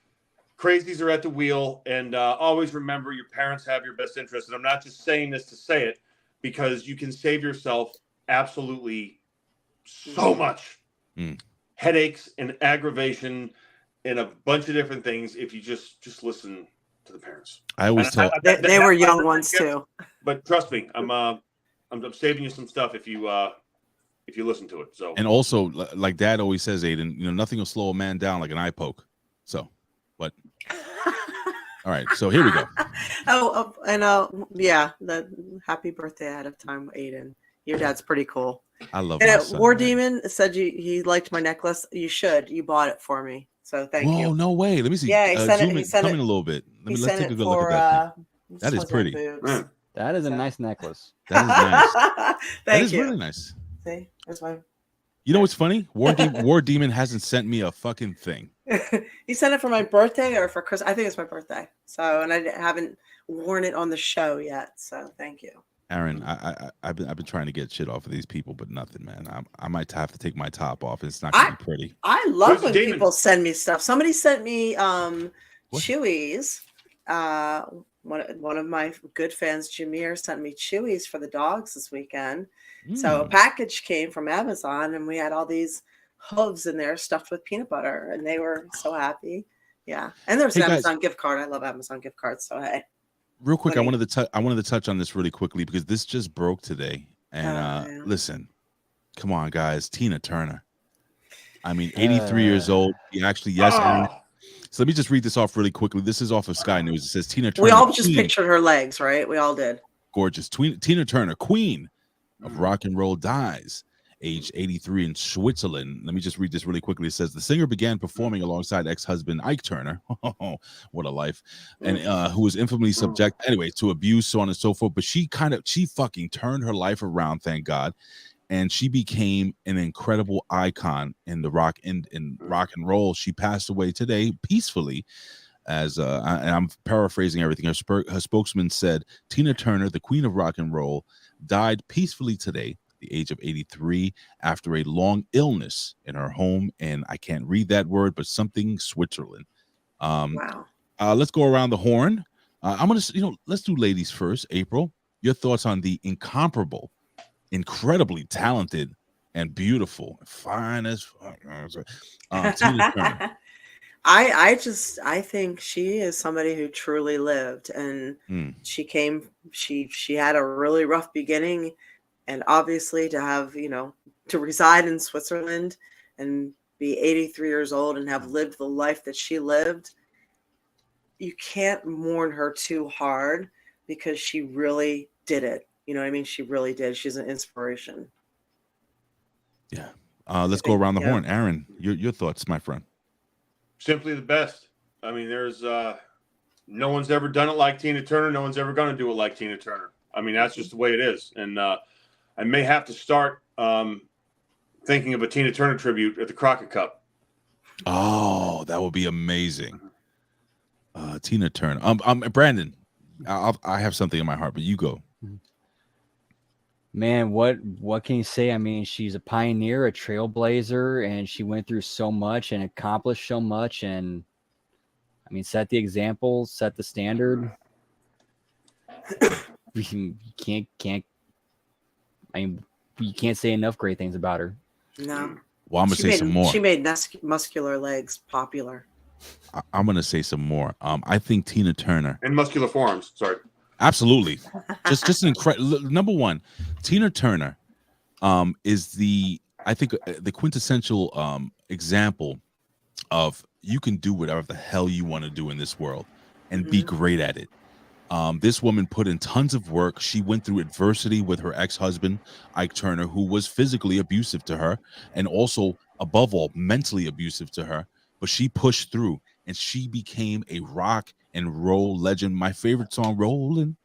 crazies are at the wheel, and always remember your parents have your best interest. And I'm not just saying this to say it, because you can save yourself absolutely so much headaches and aggravation and a bunch of different things if you just listen to the parents. I always tell They were young ones too. But trust me, I'm saving you some stuff if you listen to it. So, and also, like Dad always says, Aiden, nothing will slow a man down like an eye poke. So, but all right, so here we go. Yeah, the happy birthday ahead of time, Aiden. Your dad's pretty cool. I love And my son, War man. Demon said he liked my necklace. You should. You bought it for me, so thank you. Whoa, no way. Let me see. Yeah, he sent zoom it. He in, sent come it. in a little bit. Let's sent take a it good look for, at that. That is pretty. Mm. That is a nice necklace. That is nice. That Thank is you. really nice. See, that's my. You know what's funny? War Demon hasn't sent me a fucking thing. He sent it for my birthday or for Christmas. I think it's my birthday. So, and I haven't worn it on the show yet. So, thank you. Aaron, I've been trying to get shit off of these people, but nothing, man. I might have to take my top off. It's not gonna be pretty. I love Who's when Demon? people send me stuff. Somebody sent me What? Chewies. One of my good fans, Jameer, sent me Chewies for the dogs this weekend. So a package came from Amazon, and we had all these hooves in there stuffed with peanut butter, and they were so happy. Yeah, and there's Hey, an guys. Amazon gift card. I love Amazon gift cards. So hey, Real quick, I Funny. wanted to touch on this really quickly because this just broke today. And Yeah. listen, come on, guys, Tina Turner. I mean, 83 years old. He actually, yes. Aaron. So let me just read this off really quickly. This is off of Sky News. It says Tina Turner. we all just queen, pictured her legs, right? We all did. gorgeous. Tina Turner, queen of rock and roll, dies, aged 83 in Switzerland. Let me just read this really quickly. It says the singer began performing alongside ex-husband Ike Turner. What a life. And who was infamously subject to abuse, so on and so forth. But she fucking turned her life around, thank God. And she became an incredible icon in the rock in rock and roll. She passed away today peacefully, as and I'm paraphrasing everything. Her spokesman said, Tina Turner, the queen of rock and roll, died peacefully today, at the age of 83, after a long illness in her home. And I can't read that word, but something Switzerland. Wow. Let's go around the horn. I'm gonna, let's do ladies first. April, your thoughts on the incomparable, incredibly talented and beautiful, fine as fuck, Tina Turner. I think she is somebody who truly lived, and she had a really rough beginning, and obviously to have, to reside in Switzerland and be 83 years old and have lived the life that she lived, you can't mourn her too hard because she really did it. You know what I mean? She really did. She's an inspiration. Yeah. Let's go around the horn. Aaron, your thoughts, my friend. Simply the best. I mean, there's no one's ever done it like Tina Turner. No one's ever going to do it like Tina Turner. I mean, that's just the way it is. And I may have to start thinking of a Tina Turner tribute at the Crockett Cup. Oh, that would be amazing. Tina Turner. Brandon, I have something in my heart, but you go. Man, what can you say? I mean, she's a pioneer, a trailblazer, and she went through so much and accomplished so much. And I mean, set the example, set the standard. You can't say enough great things about her. No. Well, I'm gonna say some more. She made muscular legs popular. I'm gonna say some more. I think Tina Turner And muscular forearms. Sorry. absolutely just an incredible. Number one, Tina Turner is the quintessential example of you can do whatever the hell you want to do in this world and be great at it. This woman put in tons of work. She went through adversity with her ex-husband, Ike Turner, who was physically abusive to her and also, above all, mentally abusive to her. But she pushed through and she became a rock and roll legend. My favorite song, Rolling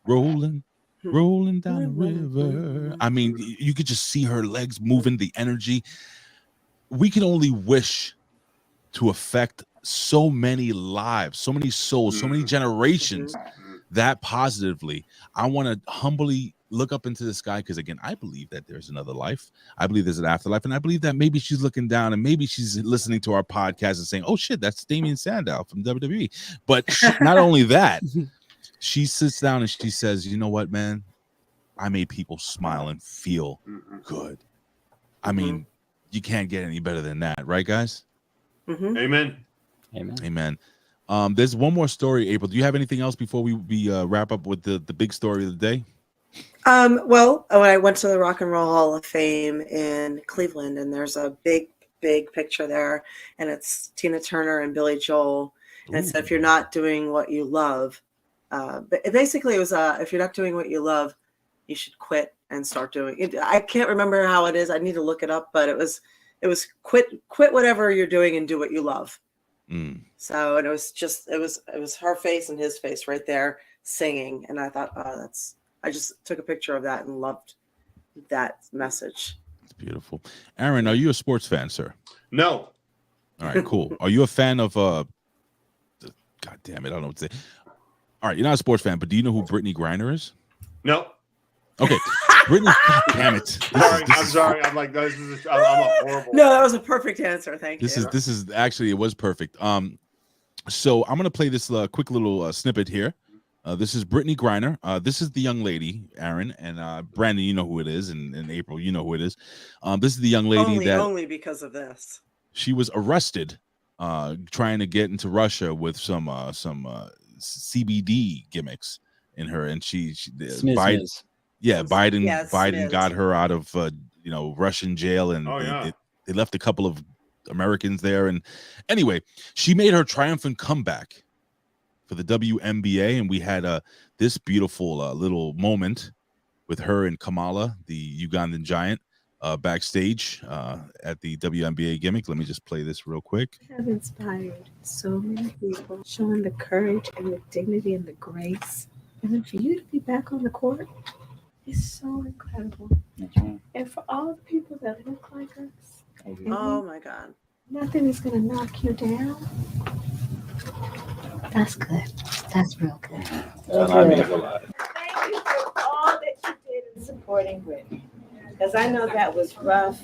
Down the River. I mean, you could just see her legs moving, the energy. we can only wish to affect so many lives, so many souls, so many generations that positively. I want to humbly look up into the sky because, again, I believe that there's another life. I believe there's an afterlife, and I believe that maybe she's looking down and maybe she's listening to our podcast and saying, "Oh shit, that's Damian Sandow from WWE." But not only that, she sits down and she says, "You know what, man? I made people smile and feel good." I mean, you can't get any better than that, right, guys? Amen. Amen. There's one more story, April. Do you have anything else before we wrap up with the big story of the day? Well, when I went to the Rock and Roll Hall of Fame in Cleveland, and there's a big picture there, and it's Tina Turner and Billy Joel, and it said, "If you're not doing what you love," but basically it was, "If you're not doing what you love, you should quit and start doing it." I can't remember how it is. I need to look it up, but it was quit whatever you're doing and do what you love. So, and it was her face and his face right there singing, and I thought, oh, I just took a picture of that and loved that message. It's beautiful. Aron, are you a sports fan, sir? No. All right, cool. Are you a fan of God damn it, I don't know what to say. All right, you're not a sports fan, but do you know who Brittney Griner is? No. Okay. Brittney, God damn it. I'm sorry. I'm like, this is I'm a horrible. No, that was a perfect answer. Thank you. This is actually, it was perfect. So I'm gonna play this quick little snippet here. This is Brittney Griner. This is the young lady, Aron, and Brandon, you know who it is, and April, you know who it is. This is the young lady only because of this. She was arrested trying to get into Russia with some CBD gimmicks in her, and Biden Smith. got her out of Russian jail, and they left a couple of Americans there. And anyway, she made her triumphant comeback for the WNBA, and we had this beautiful little moment with her and Kamala, the Ugandan giant, backstage at the WNBA gimmick. Let me just play this real quick. Have inspired so many people, showing the courage and the dignity and the grace. And then for you to be back on the court, it's so incredible. And for all the people that look like us, oh my God, nothing is going to knock you down. That's good. That's real good. Thank you for all that you did in supporting Brittney. Because I know that was rough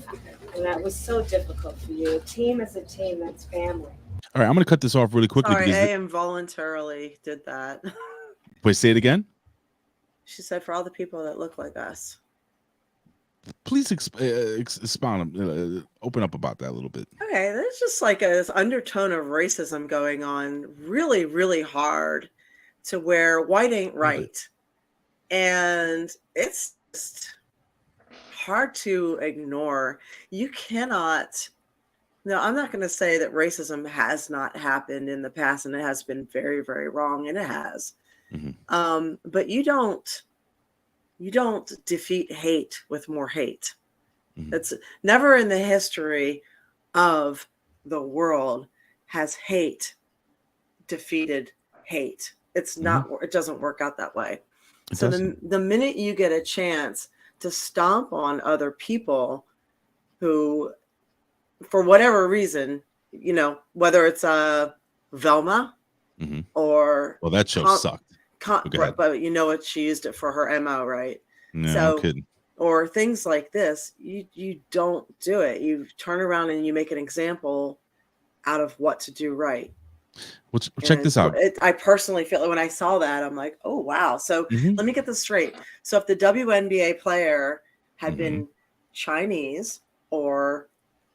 and that was so difficult for you. A team is a team, that's family. All right, I'm going to cut this off really quickly. Sorry, I involuntarily did that. Wait, say it again? She said, for all the people that look like us. Please expound, open up about that a little bit. Okay, there's just like this undertone of racism going on really, really hard to where white ain't right. And it's just hard to ignore. You cannot, no, I'm not going to say that racism has not happened in the past and it has been very, very wrong, and it has. But you don't defeat hate with more hate. It's never in the history of the world has hate defeated hate. It's not, it doesn't work out that way. So the minute you get a chance to stomp on other people who, for whatever reason, whether it's Velma or, well, that show sucked. But you know what? She used it for her MO, right? No, so, I'm kidding. Or things like this, you don't do it. You turn around and you make an example out of what to do right. Well, check this out. I personally feel like when I saw that, I'm like, oh, wow. So let me get this straight. So if the WNBA player had been Chinese or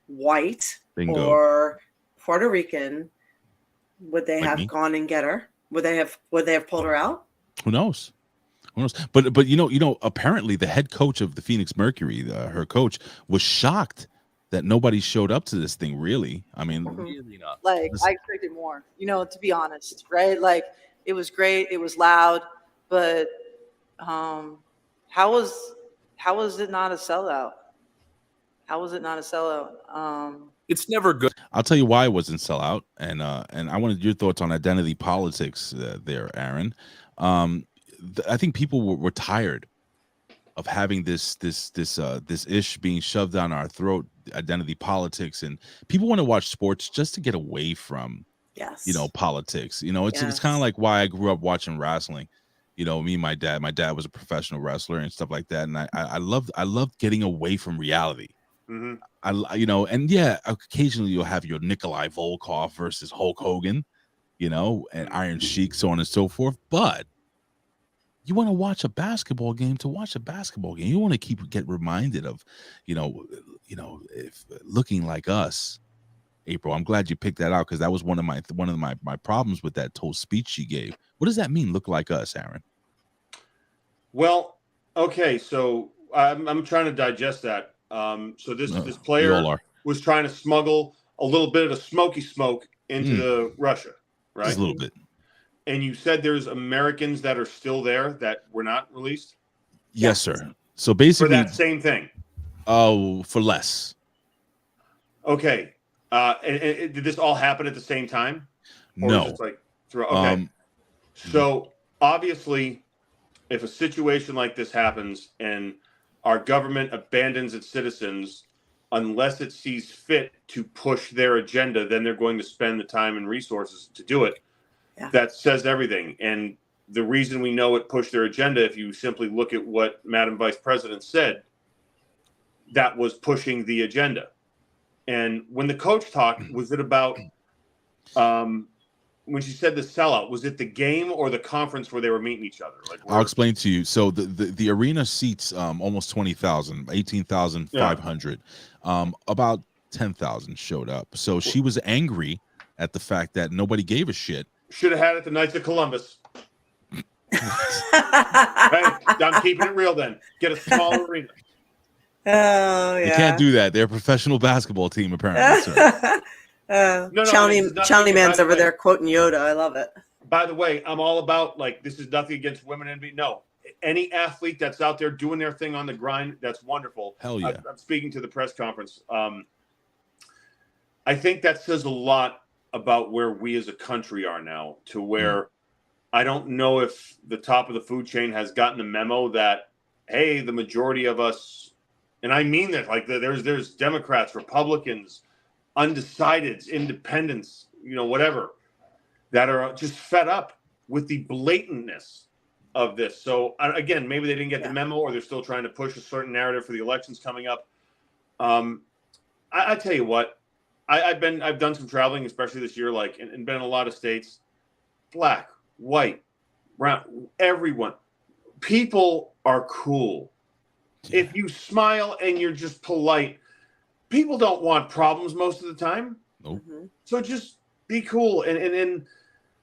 white or Puerto Rican, would they have gone and get her? Would they have pulled her out? Who knows? But apparently the head coach of the Phoenix Mercury, her coach, was shocked that nobody showed up to this thing. Really, I mean, really not. Like, I expected more. To be honest, right? Like, it was great, it was loud, but how was it not a sellout? How was it not a sellout? It's never good. I'll tell you why it wasn't sellout, and I wanted your thoughts on identity politics there, Aron. I think people were tired of having this ish being shoved down our throat, identity politics, and people want to watch sports just to get away from politics. It's kind of like why I grew up watching wrestling. Me and my dad was a professional wrestler and stuff like that, and I loved getting away from reality. Mm-hmm. And yeah, occasionally you'll have your Nikolai Volkov versus Hulk Hogan, and Iron Sheik, so on and so forth. But you want to watch a basketball game to watch a basketball game. You want to get reminded of, if looking like us. April, I'm glad you picked that out because that was one of my problems with that whole speech she gave. What does that mean? Look like us, Aaron? Well, okay, so I'm trying to digest that. So this player was trying to smuggle a little bit of the smoky smoke into Russia, right? Just a little bit. And you said there's Americans that are still there that were not released? Yes, sir. So basically for that same thing. Oh, for less. Okay. And did this all happen at the same time? Or no. Was it okay. So obviously, if a situation like this happens and our government abandons its citizens, unless it sees fit to push their agenda, then they're going to spend the time and resources to do it. Yeah. That says everything. And the reason we know it pushed their agenda, if you simply look at what Madam Vice President said, that was pushing the agenda. And when the coach talked, was it about when she said the sellout? Was it the game or the conference where they were meeting each other? I'll explain to you. So the arena seats almost 20,000, 18,500. About 10,000 showed up. So she was angry at the fact that nobody gave a shit. Should have had it the Knights of Columbus. Hey, I'm keeping it real then. Get a smaller arena. Oh, yeah. They can't do that. They're a professional basketball team, apparently. Chowny Man's over there quoting Yoda. I love it. By the way, I'm all about, this is nothing against women and no. Any athlete that's out there doing their thing on the grind, that's wonderful. Hell yeah. I'm speaking to the press conference. I think that says a lot about where we as a country are now, to where I don't know if the top of the food chain has gotten a memo that, hey, the majority of us, and I mean that, there's Democrats, Republicans, undecideds, independents, whatever, that are just fed up with the blatantness of this. So again, maybe they didn't get the memo, or they're still trying to push a certain narrative for the elections coming up. I tell you what, I've done some traveling, especially this year, and been in a lot of states. Black, white, brown, everyone. People are cool. If you smile and you're just polite, people don't want problems most of the time. Nope. So just be cool. And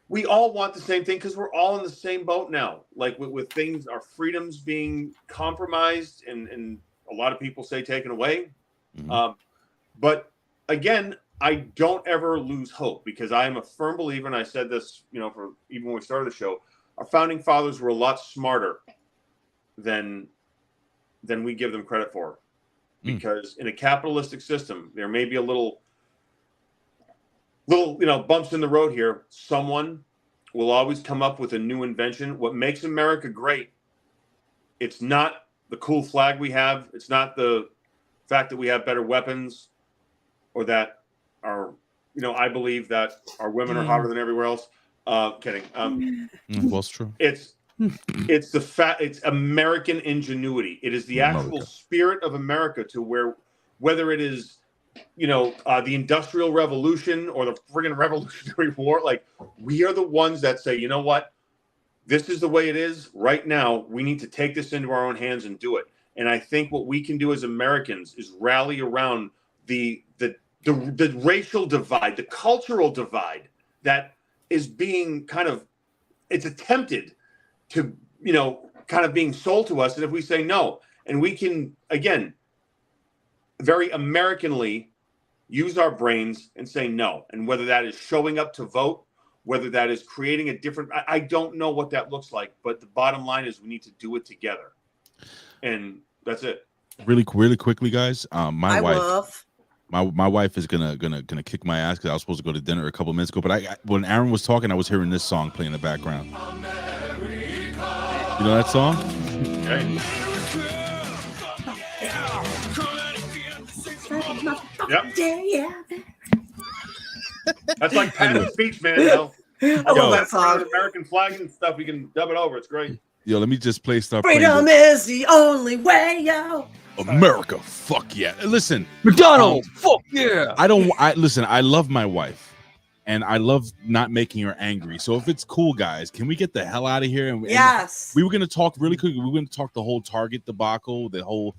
we all want the same thing because we're all in the same boat now. With things, our freedoms being compromised and a lot of people say taken away. Mm-hmm. But again, I don't ever lose hope because I am a firm believer, and I said this, for even when we started the show, our founding fathers were a lot smarter than we give them credit for. Because in a capitalistic system, there may be a little bumps in the road here. Someone will always come up with a new invention. What makes America great, it's not the cool flag we have. It's not the fact that we have better weapons, or that I believe that our women are hotter than everywhere else. Kidding. Well, it's true. It's the fact. It's American ingenuity. It is the actual spirit of America, to where, whether it is, the Industrial Revolution or the friggin' Revolutionary War, we are the ones that say, you know what, this is the way it is right now. We need to take this into our own hands and do it. And I think what we can do as Americans is rally around the racial divide, the cultural divide that is being it's attempted to, kind of being sold to us. And if we say no, and we can, again, very Americanly use our brains and say no. And whether that is showing up to vote, whether that is creating a different, I don't know what that looks like, but the bottom line is we need to do it together. And that's it. Really quickly, guys. My wife is gonna kick my ass because I was supposed to go to dinner a couple minutes ago. But when Aaron was talking, I was hearing this song playing in the background. You know that song? Okay. Yep. Yeah. That's like Pat's speech, man. You know? I love that song. American flag and stuff. We can dub it over. It's great. Yo, let me just start Freedom playing is the only way, yo. America. Fuck yeah. Listen, McDonald's. Fuck yeah. Listen, I love my wife and I love not making her angry. So if it's cool, guys, can we get the hell out of here? And Yes. we were going to talk really quick. We were going to talk the whole Target debacle, the whole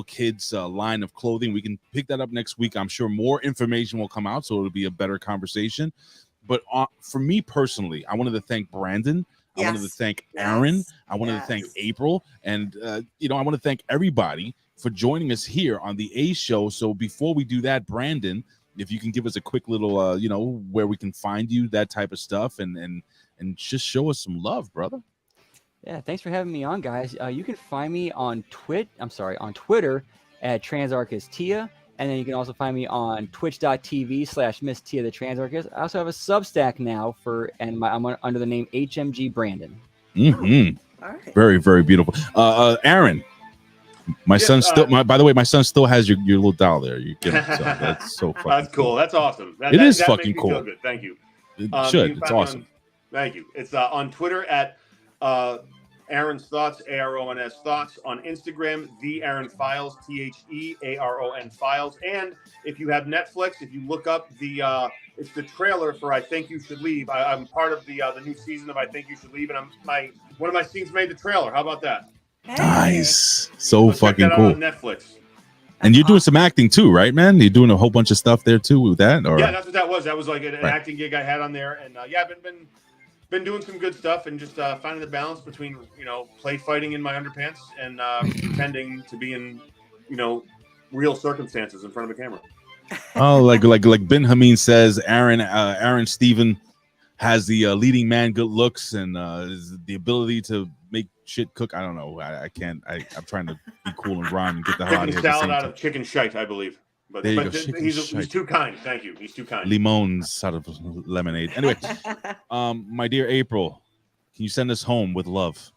kids line of clothing. We can pick that up next week. I'm sure more information will come out, so it'll be a better conversation. But for me personally, I wanted to thank Brandon. I wanted to thank Aaron. I wanted to thank April. And, I want to thank everybody for joining us here on the A Show. So before we do that, Brandon, if you can give us a quick little, where we can find you, that type of stuff, and just show us some love, brother. Yeah, thanks for having me on, guys. You can find me on Twitter at Trasarchist Tia. And then you can also find me on twitch.tv/Miss Tia the Trasarchist. I also have a Substack now I'm under the name HMG Brandon. Mm-hmm. All right. Very, very beautiful. Aaron, my son still. By the way, my son still has your little doll there. You get it. So that's so fucking. That's cool. That's awesome. That is that fucking makes me cool. feel good. Thank you. It should. It's awesome. Thank you. It's on Twitter at Aron's Thoughts, ARONS Thoughts. On Instagram, The Aron Files, THEARON Files. And if you have Netflix, if you look up it's the trailer for I Think You Should Leave. I'm part of the new season of I Think You Should Leave, and one of my scenes made the trailer. How about that? Nice. So Let's check fucking that cool. out on Netflix. And you're doing some acting too, right, man? You're doing a whole bunch of stuff there too with that, or yeah, that's what that was. That was like an acting gig I had on there, and I've been doing some good stuff and just finding the balance between play fighting in my underpants and pretending to be in real circumstances in front of a camera. Oh, like Ben Hameen says, Aron Stevens has the leading man good looks and the ability to make shit cook. I don't know. I can't. I'm trying to be cool and rhyme and get the hell out of here. Salad out of chicken shite, I believe. But he's too kind. Thank you. He's too kind. Limons out of lemonade. Anyway, my dear April, can you send us home with love?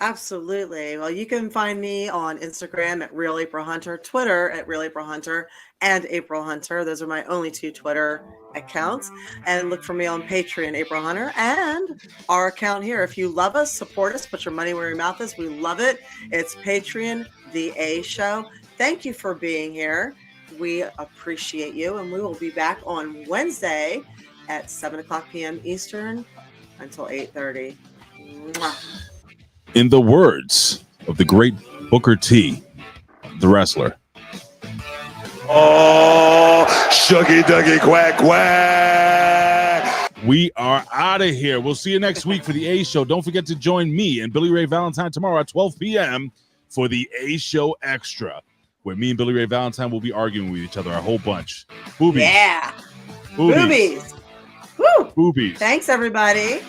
Absolutely. Well, you can find me on Instagram at Real April Hunter, Twitter at Real April Hunter, and April Hunter. Those are my only two Twitter accounts. And look for me on Patreon, April Hunter, and our account here. If you love us, support us, put your money where your mouth is. We love it. It's Patreon, The A Show. Thank you for being here. We appreciate you, and we will be back on Wednesday at 7:00 p.m. Eastern until 8:30. In the words of the great Booker T, the wrestler. Oh, shucky ducky quack quack. We are out of here. We'll see you next week for the A Show. Don't forget to join me and Billy Ray Valentine tomorrow at 12 p.m. for the A Show Extra, where me and Billy Ray Valentine will be arguing with each other a whole bunch. Boobies. Yeah. Boobies. Woo. Boobies. Thanks, everybody.